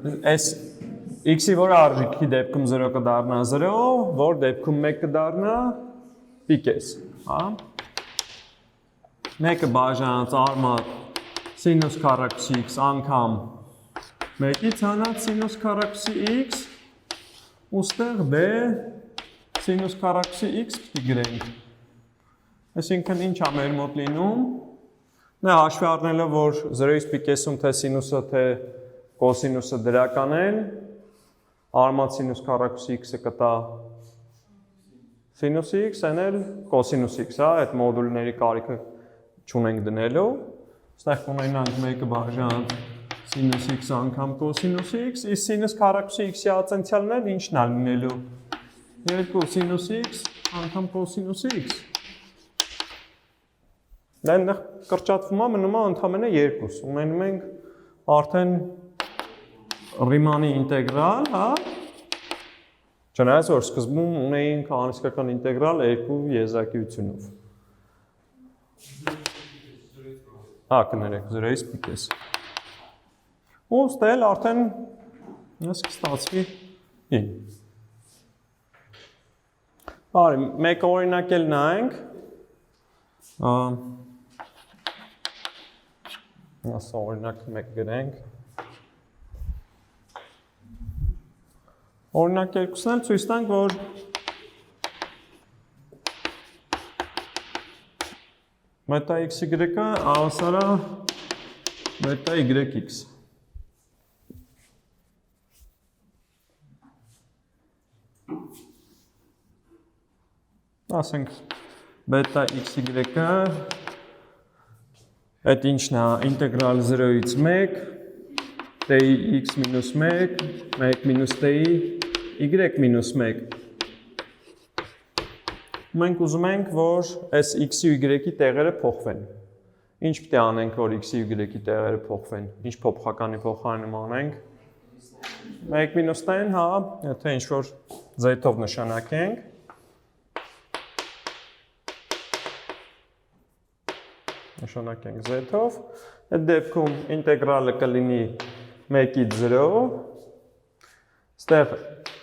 Speaker 1: այս x-ի որ արժիքի դեպքում 0 կդառնա 0, որ դեպքում 1 կդառնա պիկես, հա։ Մեկը բաժանած արմատ սինուս քառակուսի x անգամ 1-ից հանած սինուս քառակուսի x, ուստեղ b սինուս քառակուսի x պիտի գրենք։ Այսինքն ինչ է մեր մոտ լինում։ Նա հաշվի առնելով, որ 0-ից պիկեսում թե սինուսը, թե կոսինուսը դրական են, արմատ սինուս քառակուսի x-ը կտա սինուս x, են էլ կոսինուս x, հա, այդ մոդուլների կարիքը չունենք դնելու, ստեղ կունենանք մեկը բաժան սինուս x անգամ կոսինուս x, իսկ սինուս քառակուսի x-ի ացենցիալն էլ ինչն է լինելու, 2 սինուս x անգամ կոսինուս x։ Դա այնտեղ կրճատվում է, մնում է ընդամենը 2։ Ունենում ենք արդեն Ռիմանի ինտեգրալ, հա։ Չնայած որ սկզբում ունեինք անիսկական ինտեգրալ 2 եզրակիությունով։ Հա, կներեք, 0-ից պիտես։ Ու ստել արդեն ես կստացվի 9։ Բարի, մեկ օրինակ էլ նայենք։ Ասա օրինակ մեկ գրենք։ Օրինակ երկուսն էլ ցույց տանք, որ մետա xy-ը հավասար է մետա yx։ Ասենք բետա xy-ը այդ ինչն է ինտեգրալ 0-ից 1 t-ի x մինուս 1 1 մինուս t-ի y մինուս 1 մենք ուզում ենք, որ այս x-ի ու y-ի տեղերը փոխվեն։ Ինչ պետք է անենք, որ x-ի ու y-ի տեղերը փոխվեն։ Ինչ փոփոխականի փոխարինում անենք։ 1 մինուս t-ն, հա, եթե ինչ-որ z-ով նշանակենք, նշանակենք z-ով, այդ դեպքում ինտեգրալը կլինի 1-ից 0, ստեղ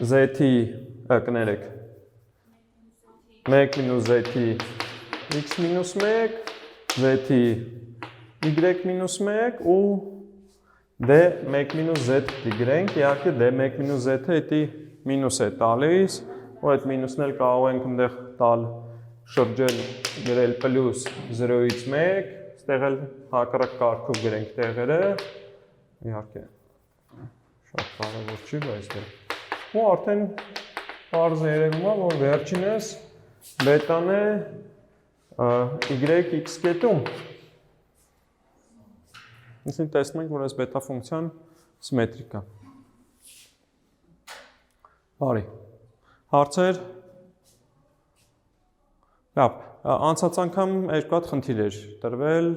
Speaker 1: z-ի, կներեք, 1 մինուս z-ի x մինուս 1, z-ի y մինուս 1 ու d1 մինուս z դիգրենք, իհարկե d1 մինուս z-ը հետի մինուս է տալիս, ու այդ մինուսն էլ կարող ենք ընդեղ տալ շրջել գրել պլյուս 0-ից 1, ստեղ էլ հակառակ կարգով գրենք տեղերը, իհարկե շատ կարևոր չի, բայց դե։ Ու արդեն պարզ երևում է, որ վերջինս բետան է yx կետում։ Այսինքն տեսնում ենք, որ այս բետա ֆունկցիան սիմետրիկ է։ Բարի, հարցեր։ Լավ, անցած անգամ երկու հատ խնդիր էր տրվել։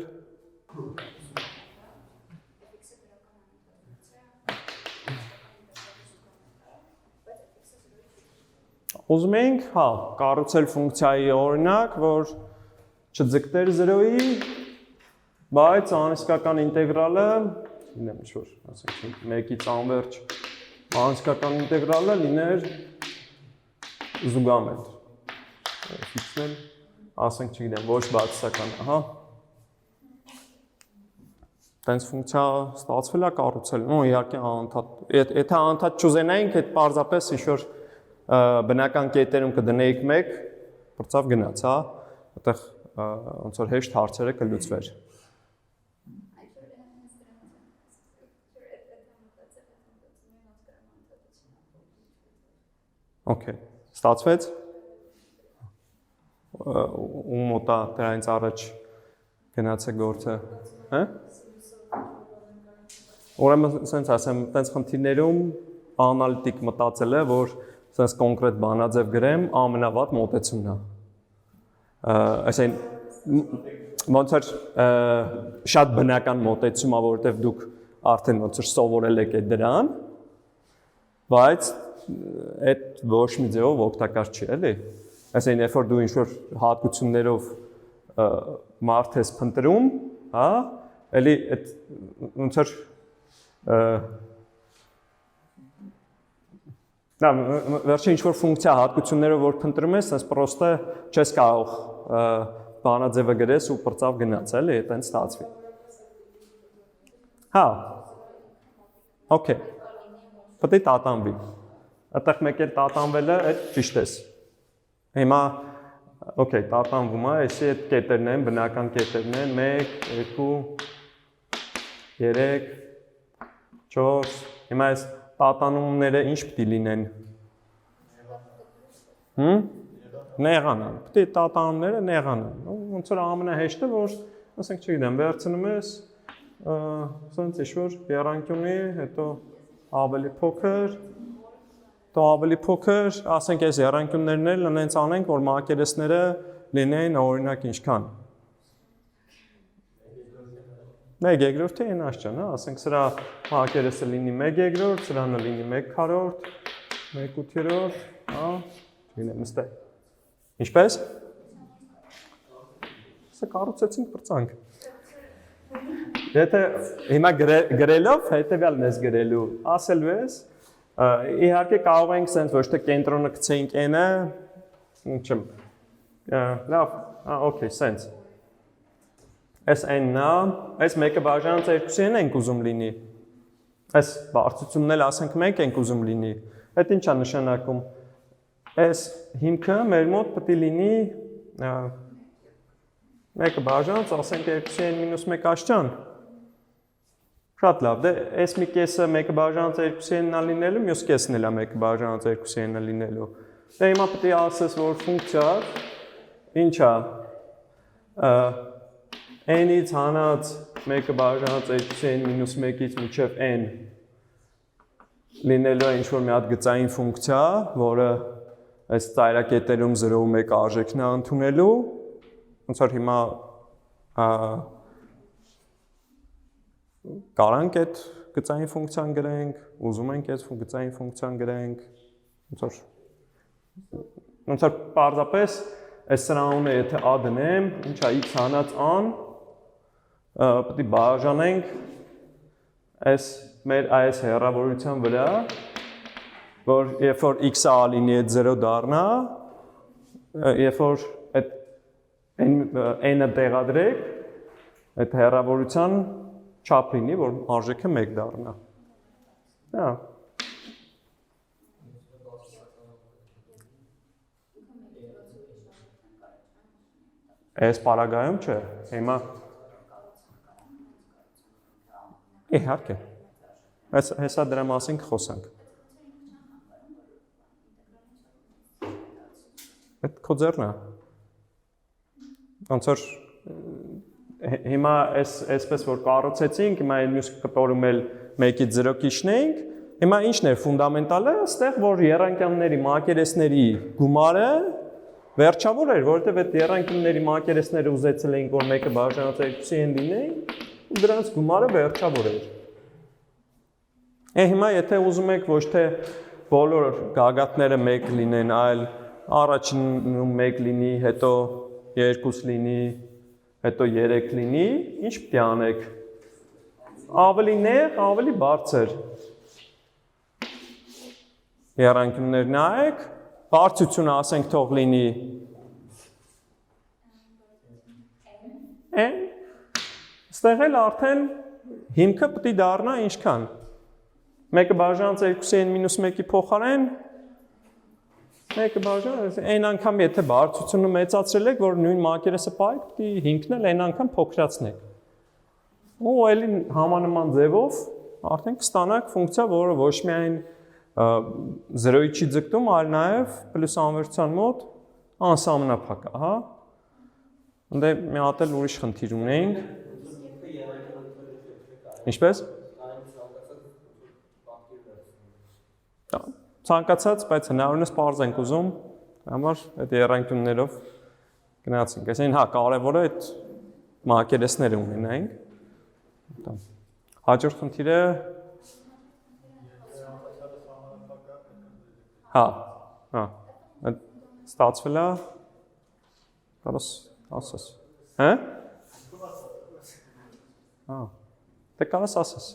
Speaker 1: Ուզում ենք, հա, կառուցել ֆունկցիայի օրինակ, որ չձգտեր 0-ի, բայց անիսկական ինտեգրալը, լինեմ ինչ-որ, ասենք 1-ից անվերջ, անիսկական ինտեգրալը լիներ զուգամետր։ Ֆիքսել, ասենք չգիտեմ, ոչ բացասական, ահա։ Տենց ֆունկցիա ստացվել է կառուցել, ու իհարկե անընդհատ, եթե անընդհատ չուզենայինք, այդ պարզապես ինչ-որ բնական կետերում կդնեիք 1, բրծավ գնաց, հա, այդտեղ ոնց որ հեշտ հարցերը կլուծվեր։ Okay, ստացվեց։ Ու մոտա դրանից առաջ գնաց է գործը, հա։ Ուրեմն sense ասեմ, տենց խնդիրներում անալիտիկ մտածել է, որ sense կոնկրետ բանաձև գրեմ, ամենավատ մոտեցումն է։ Այսին ոնց որ շատ բնական մոտեցում է, որովհետև դուք արդեն ոնց որ սովորել եք դրան, բայց այդ ոչ մի ձևով օգտակար չի, էլի։ Այսին երբ որ դու ինչ-որ հատկություններով մարդ ես փնտրում, հա, էլի այդ ոնց որ Նա վերջին ինչ-որ ֆունկցիա հատկություններով որ փնտրում ես, sense պրոստը չես կարող բանաձևը գրես ու բրծավ գնաց, էլի, այտենց ստացվի։ Հա։ Okay։ Պետք է տատանվի։ Այդտեղ մեկ էլ տատանվելը այդ ճիշտ ես։ Հիմա okay, տատանվում է, այսի այդ կետերն են, բնական կետերն են, 1, 2, 3, 4, հիմա այս տատանումները ինչ պիտի լինեն։ Նեղանան, պիտի տատանումները նեղանան, ոնց որ ամենահեշտը, որ, ասենք չգիտեմ, վերցնում ես, սենց ինչ-որ եռանկյունի, հետո ավելի փոքր, Դու ավելի փոքր, ասենք այս եռանկյուններն էլ նենց անենք, որ մակերեսները լինեին օրինակ ինչքան։ 1/3-ը այնաշ ջան, հա, ասենք սրա մակերեսը լինի 1/3, սրանը լինի 1/4, 1/8, հա, լինեմ ստե։ Ինչպես։ Սա կառուցեցինք բրծանք։ Եթե հիմա գրելով, հետևյալն ես գրելու, ասելու ես, իհարկե կարող ենք սենց ոչ թե կենտրոնը գցեինք n-ը, ինչեմ, լավ, օքեյ, սենց։ Այս n-ն է, այս մեկը բաժանած 2-ի ենք ուզում լինի, այս բարձրությունն էլ ասենք 1 ենք ուզում լինի, այդ ինչ է նշանակում, այս հիմքը մեր մոտ պետք է լինի մեկը բաժանած, ասենք 2n-1 աշճան, շատ լավ, դե այս մի կեսը մեկը բաժանած 2n-ն է լինելու, մյուս կեսն էլ է մեկը բաժանած 2n-ն է լինելու, դե հիմա պետք է ասես, որ ֆունկցիա, ինչ է, n-ից հանած մեկը բաժանած 2n-1-ից մինչև n լինելու է ինչ-որ մի հատ գծային ֆունկցիա, որը այս ծայրակետերում 0-1 արժեքն է ընդունելու, ոնց որ հիմա կարանք այդ գծային ֆունկցիան գրենք, ուզում ենք այդ գծային ֆունկցիան գրենք, ոնց որ պարզապես այս սրանունը եթե a դնեմ, ինչ է x հանած an, պետք է բաժանենք մեր այս հեռավորության վրա, որ երբ որ x-ը a լինի այդ 0 դառնա, երբ որ այդ n-ը տեղադրեք, այդ հեռավորության չափ լինի, որ արժեքը 1 դառնա։ Հա։ Այս պարագայում չէ, հիմա իհարկե, հեսա դրա մասին կխոսանք։ Այդ քո ձեռն է։ Ոնց որ հիմա այսպես որ կառուցեցինք, հիմա այն մյուս կտորում էլ 1-ից 0 կիջնեինք, հիմա ինչն էր ֆունդամենտալը, այստեղ որ եռանկյունների մակերեսների գումարը վերջավոր էր, որովհետև այդ եռանկյունների մակերեսները ուզեցել էինք, որ մեկը բաժանած 2-ին լինեին, ու դրանց գումարը վերջավոր էր։ Հիմա եթե ուզում եք ոչ թե բոլոր գագաթները 1 լինեն, այլ առաջինում 1 լինի, հետո 2 լինի, հետո 3 լինի, ինչ պետք է անեք։ Ավելի նեղ, ավելի բարձր։ Եռանկյուններ նայեք, բարձրությունը ասենք թող լինի n, ստեղ էլ արդեն հիմքը պետք է դառնա ինչքան։ Մեկը բաժանած 2n-1-ի փոխարեն, մեկը բաժանած, n անգամ եթե բարձրությունը մեծացրել եք, որ նույն մակերեսը պահեք, պետք է հիմքն էլ n անգամ փոքրացնեք։ Ու էլի համանման ձևով արդեն կստանաք ֆունկցիա, որը ոչ միայն 0-ի չի ձգտում, այլ նաև պլյուս անվերցության մոտ անսահմանափակ է, հա։ Դե մի հատ էլ ուրիշ խնդիր ունեինք։ Ինչպես։ Ցանկացած, բայց հնարավորինս պարզ ենք ուզում, համար այդ եռանկյուններով գնացինք։ Այսինքն հա, կարևորը այդ մակերեսները ունենայինք։ Հաջորդ խնդիրը հա, ստացվել է, կարոս ասես, հա? Դե կարոս ասես։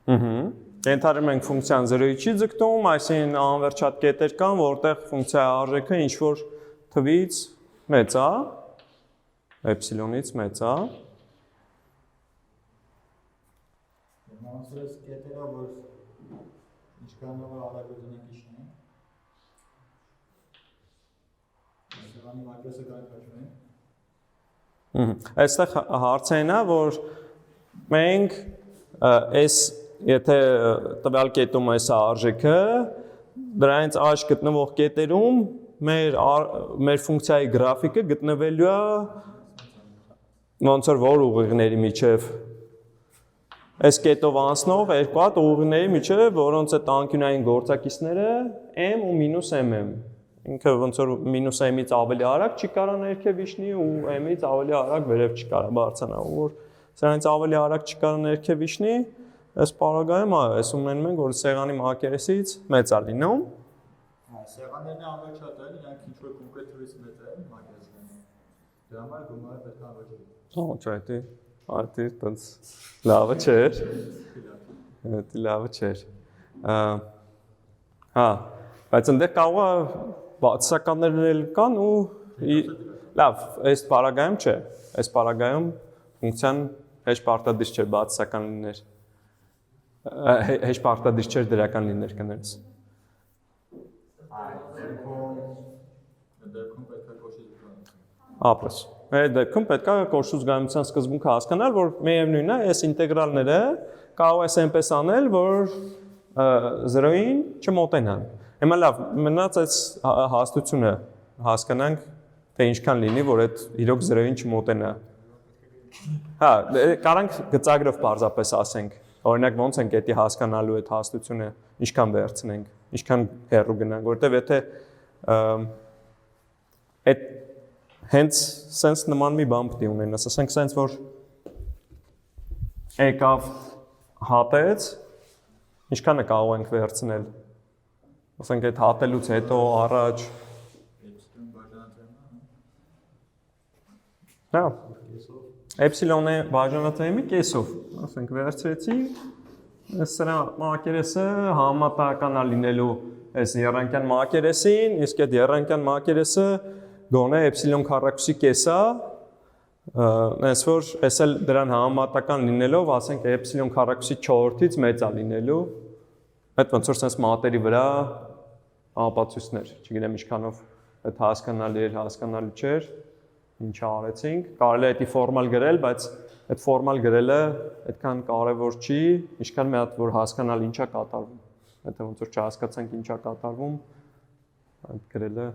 Speaker 1: Ենթադրում ենք ֆունկցիան 0-ից չի ձգտում, այսինքն անվերջատ կետեր կան, որտեղ ֆունկցիայի արժեքը ինչ որ թվից մեծ է, էպսիլոնից մեծ է։
Speaker 2: Ոնց կետերը, որ ինչքանով արագությունն իջնում։ Այսինքն մակրոսը կարգաշում է։
Speaker 1: Այստեղ հարցն է, որ մենք այս եթե տվյալ կետում այս արժեքը, դրանից աջ գտնվող կետերում մեր ֆունկցիայի գրաֆիկը գտնվելու է ոնց որ ուղիղների միջև այս կետով անցնող երկու հատ ուղիղների միջև, որոնց այդ անկյունային գործակիցները m ու -mm։ Ինքը ոնց որ -m-ից ավելի արագ չի կարա ներքև իջնի ու m-ից ավելի արագ վերև չի կարա բարձրանա, որ սրանից ավելի արագ չի կարա ներքև իջնի, այս պարագայում այս ունենում ենք, որ սեղանի մակերեսից մեծ է լինում։
Speaker 2: Սեղաններն անվերջատ են, իրանք ինչ որ կոնկրետ թվից մեծ են մակերեսները։ Դրա համար գումարը պետք է անվերջատ։ Այդ տենց լավը չէր։ Դա լավը չէր։ Հա, բայց այնտեղ կարող է բացասականներ կան ու լավ, այս պարագայում չէ։ Այս պարագայում ֆունկցիան հեշտ պարտադիր չէ բացասական լիներ։ Հեշտ պարտադիր չէ դրական լիներ կներես։ Դեպքում պետք է կոշի զգայունություն։
Speaker 1: Ապրես։ Այդ դեպքում պետք է կոշու զգայունության սկզբունքը հասկանալ, որ միևնույնն է, այս ինտեգրալները կարող ես այնպես անել, որ 0-ին չմոտենան։ Հիմա լավ, մնաց այս հաստությունը հասկանանք, թե ինչքան լինի, որ այդ իրոք 0-ին չմոտենա։ Հա, կարանք գծագրով պարզապես ասենք, օրինակ ոնց ենք դա հասկանալու այդ հաստությունը, ինչքան վերցնենք, ինչքան հեռու գնանք, որովհետև եթե այդ հենց sense նման մի բան պետք է ունենաս, ասենք sense որ եկավ հատեց, ինչքան է կարող ենք վերցնել։ Ասենք այդ հատելուց հետո առաջ Հա, էպսիլոնը բաժանատայմի կեսով, ասենք վերցրեցի, սրա մակերեսը համատականա լինելու այս եռանկյան մակերեսին, իսկ այդ եռանկյան մակերեսը գոնե էպսիլոն քառակուսի կեսա, այս որ այս էլ դրան համատական լինելով, ասենք էպսիլոն քառակուսի 4-ից մեծ է լինելու, այդ ոնց որ sense մատերի վրա ապացույցներ, չգիտեմ ինչքանով այդ հասկանալի էր, հասկանալի չէր, ինչ արեցինք, կարելի է դա ֆորմալ գրել, բայց այդ ֆորմալ գրելը այդքան կարևոր չի, ինչքան մի հատ որ հասկանալ ինչա կատարվում, եթե ոնց որ չհասկացանք ինչա կատարվում, այդ գրելը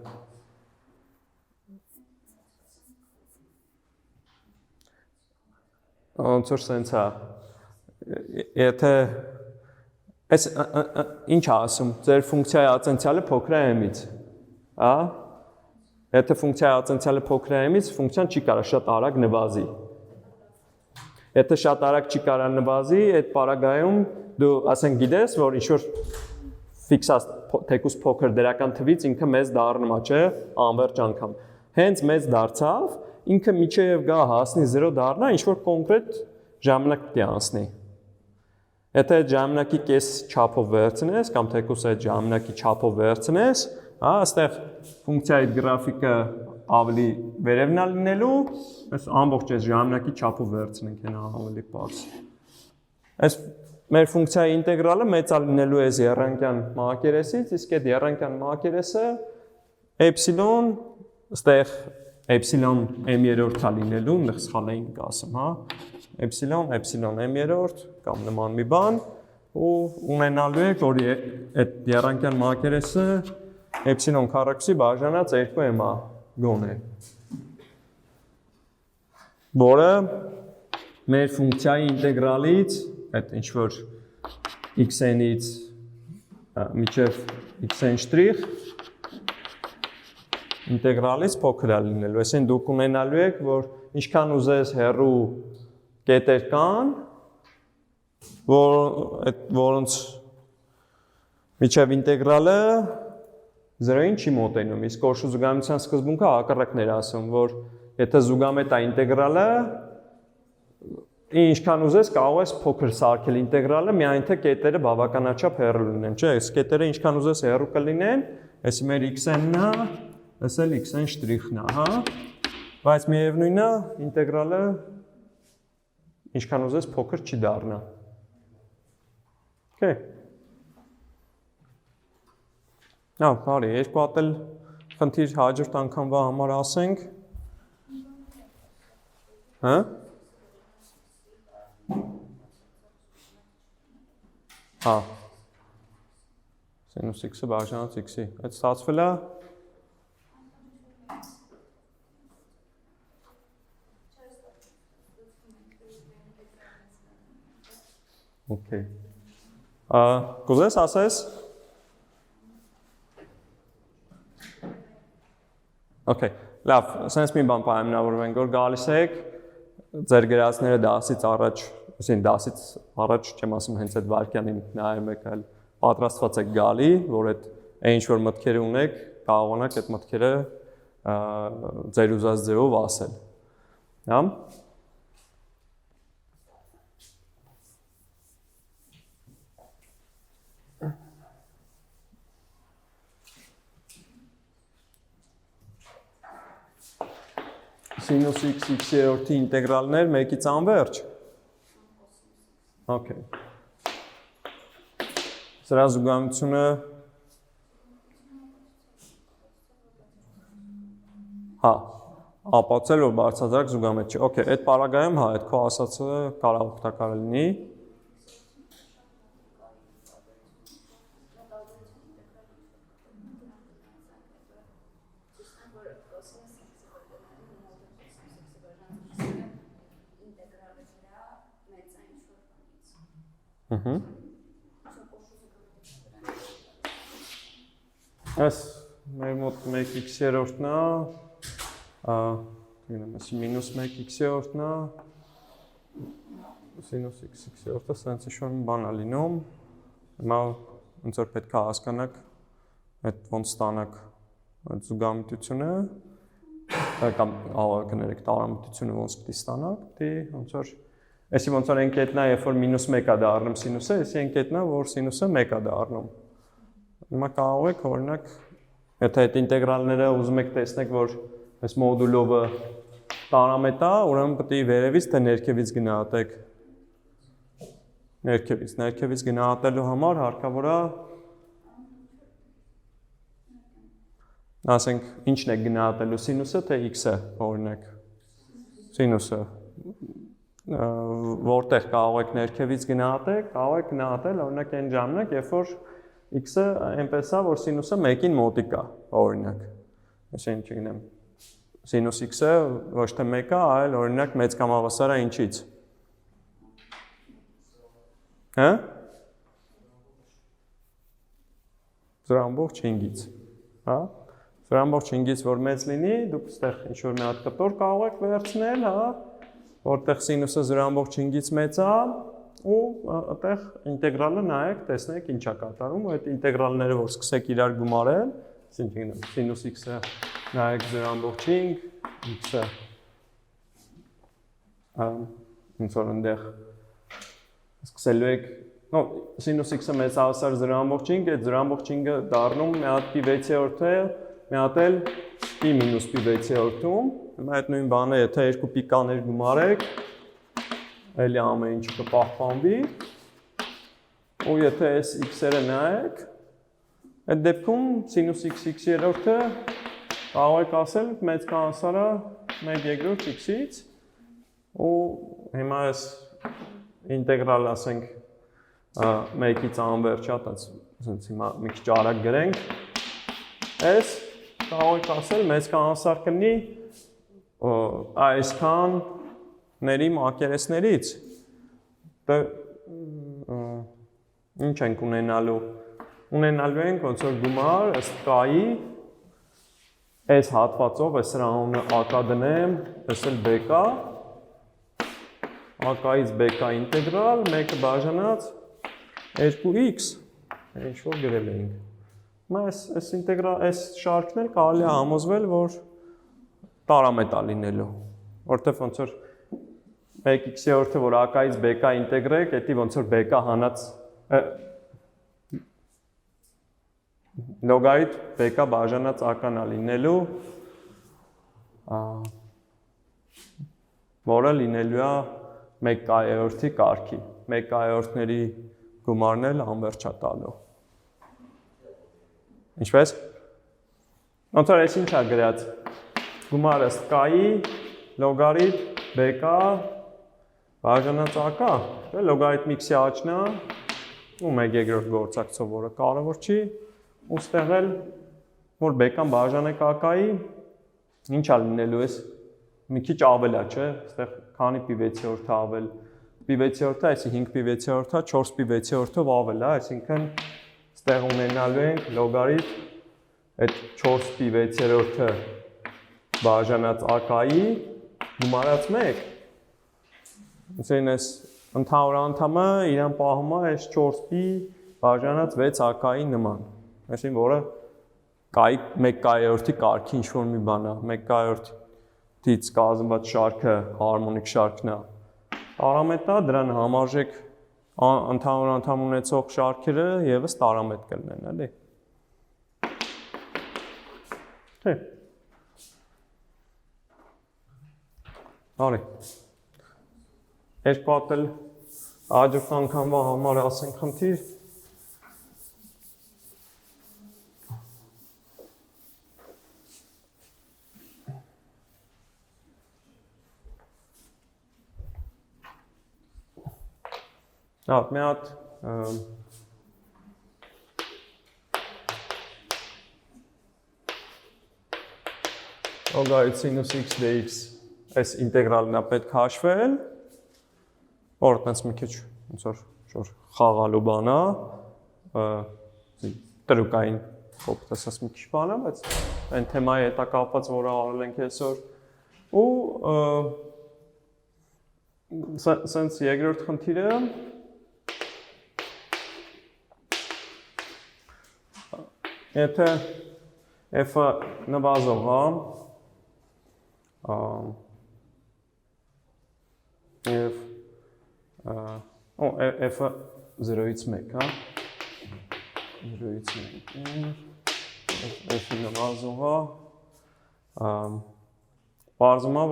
Speaker 1: ոնց որ sense է, եթե այս ինչ ասում, ձեր ֆունկցիայի ացենցիալը փոքր է m-ից, հա? Եթե ֆունկցիայի ացենցիալը փոքր է m-ից, ֆունկցիան չի կարող շատ արագ նվազի։ Եթե շատ արագ չի կարող նվազի, այդ պարագայում դու ասենք գիտես, որ ինչ որ ֆիքսած թեկուս փոքր դրական թվից ինքը մեծ դառնում է, չէ՞, անվերջ անգամ։ Հենց մեծ դարձավ, ինքը միջև գա հասնի 0 դառնա, ինչ որ կոնկրետ ժամանակ պետք է անցնի։ Եթե այդ ժամանակի կես չափով վերցնես կամ թեկուս այդ ժամանակի չափով վերցնես, հա, այստեղ ֆունկցիայի գրաֆիկը ավելի վերևն է լինելու, այս ամբողջ այս ժամանակի չափով վերցնենք, հենա ավելի բարձ։ Այս մեր ֆունկցիայի ինտեգրալը մեծ է լինելու այս եռանկյան մակերեսից, իսկ այդ եռանկյան մակերեսը էպսիլոն, այստեղ էպսիլոն m-երորդ է լինելու, այնտեղ սխալ էինք ասում, հա, էպսիլոն m-երորդ կամ նման մի բան, ու ունենալու եք, որ այդ եռանկյան մակերեսը էպսիլոն քառակուսի բաժանած 2m-ա գոնե, որը մեր ֆունկցիայի ինտեգրալից, այդ ինչ որ xn-ից միջև xn շտրիխ ինտեգրալից փոքր է լինելու, այսինքն դուք ունենալու եք, որ ինչքան ուզես հեռու կետեր կան, որոնց միջև ինտեգրալը 0-ին չի մոտենում, իսկ կոշու զուգահեռության սկզբունքը հակառակն էր ասում, որ եթե զուգամետ է ինտեգրալը, ինչքան ուզես կարող ես փոքր սարքել ինտեգրալը, միայն թե կետերը բավականաչափ հեռու լինեն, չէ՞, այս կետերը ինչքան ուզես հեռու կլինեն, այսի մեր x-ն է, այս էլ x-ն շտրիխն է, հա։ Բայց միևնույնն է, ինտեգրալը ինչքան ուզես փոքր չի դառնա։ Okay։ Now, բարի, երկու հատ էլ խնդիր հաջորդ անգամվա համար ասենք։ Հա։ Հա։ Սինուս x-ը բաժանած x-ի։ Այդ ստացվել է։ Okay։ Կուզես ասես։ Okay։ Լավ, sense մի բան պայմանավորվենք, որ գալիս եք ձեր գրածները դասից առաջ, այսինքն դասից առաջ չեմ ասում հենց այդ վարքյանին նայում եք, այլ պատրաստված եք գալի, որ այդ ինչ որ մտքեր ունեք, կարողանաք այդ մտքերը ձեր ուզած ձևով ասել։ Հա՞։ Սինուս x-երորդի ինտեգրալներ 1-ից անվերջ։ Okay։ Սրա զուգահեռությունը հա, ապացուցել որ բարձրացած զուգահեռ չի։ Okay, այդ պարագայում հա, այդ քո ասածը կարող օգտակար լինի։ Այս մեր մոտ 1x-երորդն է, մինուս 1x-երորդն է, սինուս x-երորդը սենց ինչ-որ բան է լինում, հիմա ոնց որ պետք է հասկանաք, այդ ոնց ստանաք այդ զուգամտությունը, կամ կներեք տարամտությունը ոնց պիտի ստանաք, պիտի ոնց որ Այսի ոնց որ այն կետն է, երբ որ մինուս 1 է դառնում սինուսը, այսի այն կետն է, որ սինուսը 1 է դառնում։ Հիմա կարող եք, օրինակ, եթե այդ ինտեգրալները ուզում եք տեսնեք, որ այս մոդուլովը տարամետ է, ուրեմն պետք է վերևից թե ներքևից գնահատեք։ Ներքևից գնահատելու համար հարկավոր է ասենք, ինչն է գնահատելու սինուսը, թե x-ը, օրինակ, սինուսը։ Որտեղ կարող եք ներքևից գնահատեք, կարող եք գնահատել օրինակ այն ժամանակ, երբ որ x-ը այնպես է, որ սինուսը 1-ին մոտիկ է, օրինակ։ Այսինքն, չգիտեմ, սինուս x-ը ոչ թե 1 է, այլ օրինակ մեծ կամ հավասար է ինչից։ Հա? 0.5-ից։ Հա? 0.5-ից որ մեծ լինի, դուք այստեղ ինչ-որ մի հատ կտոր կարող եք վերցնել, հա? Որտեղ սինուսը 0.5-ից մեծ է, ու այդտեղ ինտեգրալը նայեք, տեսնեք ինչ է կատարում, այդ ինտեգրալները որ սկսեք իրար գումարել, սինուս x-ը նայեք 0.5, x-ը ոնց որ այնտեղ սկսելու եք, սինուս x-ը մեծ հավասար 0.5, այդ 0.5-ը դառնում մի հատ π6-րդ է, մի հատ էլ π-π6-ում, հիմա այդ նույն բանը, եթե երկու պիկաներ գումարեք, էլի ամեն ինչ կպահպանվի, ու եթե այս x-երը նայեք, այդ դեպքում սինուս x-երորդը կարող եք ասել մեծ կամ հավասար է 1/2 x-ից, ու հիմա այս ինտեգրալ ասենք 1-ից անվերջ է, այդպես հիմա մի քիչ արագ գրենք, այս կարող եք ասել մեծ կամ հավասար կլինի այսքանների մակերեսներից, ինչ ենք ունենալու, ունենալու ենք ոնց որ գումար, ըստ կայի, այս հատվածով, այս սրանունը ակա դնեմ, այս էլ բեկա, ակայից բեկա ինտեգրալ, մեկը բաժանած 2x, ինչ որ գրել էինք, այս շարքն էլ կարելի է համոզվել, որ տարամետ է լինելու, որտեվ ոնց որ 1x-ը որ AK-ից BK ինտեգրեք, դա ոնց որ BK հանած լոգարիթմ BK բաժանած AK-ն է լինելու, որը լինելու է 1/k-ի կարգի, 1/k-ների գումարն էլ անվերջ է տալու։ Ինչպես։ Ոնց որ այս ինչ է գրած։ Գումարը k-ի լոգարիթմ BK բաժանած AK, լոգարիթմ x-ի աճն է, ու 1/3 գործակցով, որը կարևոր չի, ու ստեղ էլ որ BK-ն բաժանեք AK-ի, ինչ է լինելու էս մի քիչ ավել է, չէ՞, ստեղ քանի π6-րդ ավել, π6-րդը, այսի 5π6-րդը 4π6-ով ավել է, այսինքն ստեղ ունենալու ենք լոգարիթմ այդ 4π6-րդը բաժանած AK-ի գումարած 1։ Այսինքն այս ընդհանուր անդամը իրան պահում է այս 4π բաժանած 6 AK-ի նման։ Այսինքն որը 1/k-ի կարգի ինչ-որ մի բան է, 1/k-ից կազմված շարքը հարմոնիկ շարքն է։ Տարամետ է, դրան համարժեք ընդհանուր անդամ ունեցող շարքերը եւս տարամետ կլինեն, էլի։ Թե։ Արի։ Երկու հատ էլ հաջորդ անգամվա համար ասենք խնդիր։ Մի հատ լոգարիթմ սինուս x dx այս ինտեգրալն է պետք հաշվել, որ այդպես մի քիչ ոնց որ խաղալու բան է, տրուկային կոպիտ ասած մի քիչ բան է, բայց այն թեմայի հետ է կապված, որը արել ենք այսօր, ու սենց երկրորդ խնդիրը եթե f-ը նվազող է, եւ f-ը 0-ից 1, հա, 0-ից 1, f-ը նվազող է, պարզում է,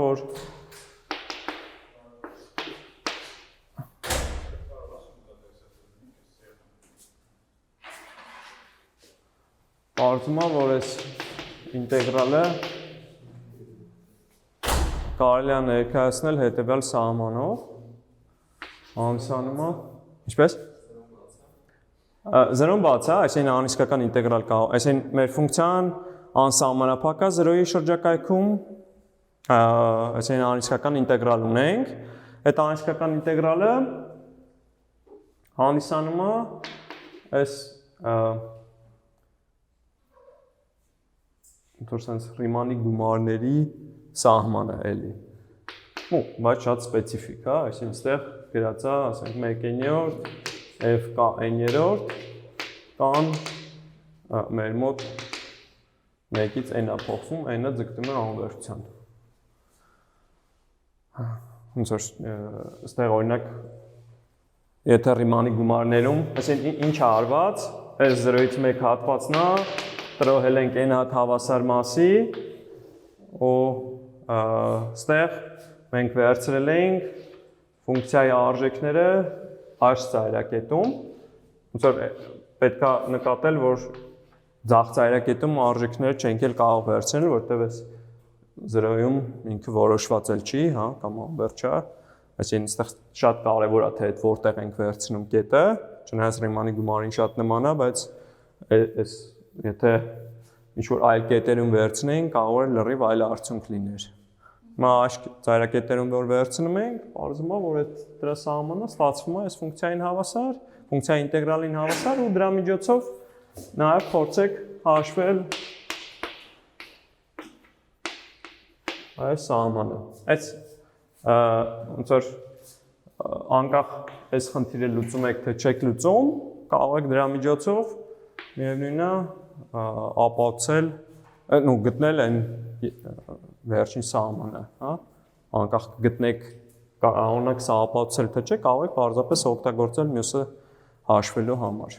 Speaker 1: որ այս ինտեգրալը կարելի է ներկայացնել հետևյալ սահմանով, անիսանում է, ինչպես? 0-ն բաց է, այսինքն անիսկական ինտեգրալ կա, այսինքն մեր ֆունկցիան անսահմանափակ է 0-ի շրջակայքում, այսինքն անիսկական ինտեգրալ ունենք, այդ անիսկական ինտեգրալը անիսանում է այս Ռիմանի գումարների սահմանը էլի։ Բայց շատ սպեցիֆիկ է, այսինքն ստեղ գրած է, ասենք 1/9, f կա n-րդ, կան մեր մոտ 1-ից n-ը փոխվում, n-ը ձգտում է անվերջության։ Ոնց որ ստեղ օրինակ եթե Ռիմանի գումարներում, այսինքն ինչ է արված, այս 0-ից 1 հատվածն է, տրոհել ենք n հատ հավասար մասի, ու ստեղ մենք վերցրել ենք ֆունկցիայի արժեքները h ծայրակետում, ոնց որ պետք է նկատել, որ ձախ ծայրակետում արժեքները չենք էլ կարող վերցնել, որտեղ այս 0-ում ինքը որոշված էլ չի, հա, կամ անվերջ է, այսինքն այստեղ շատ կարևոր է, թե այդ որտեղ ենք վերցնում կետը, չնայած Ռիմանի գումարին շատ նման է, բայց այս եթե ինչ-որ այլ կետերում վերցնենք, կարող է լրիվ այլ արդյունք լիներ։ Հիմա այս ծայրակետերում որ վերցնում ենք, պարզվում է, որ այդ դրա սահմանը ստացվում է այս ֆունկցիային հավասար, ֆունկցիայի ինտեգրալին հավասար, ու դրա միջոցով նաև փորձեք հաշվել այս սահմանը։ Այս ոնց որ անկախ այս խնդիրը լուծում եք, թե չեք լուծում, կարող եք դրա միջոցով միևնույնն է ապացուցել, գտնել այն վերջին սահմանը, հա, անկախ գտնեք Օրինակ սա ապացուցել թե չէ, կարող եք պարզապես օգտագործել մյուսը հաշվելու համար։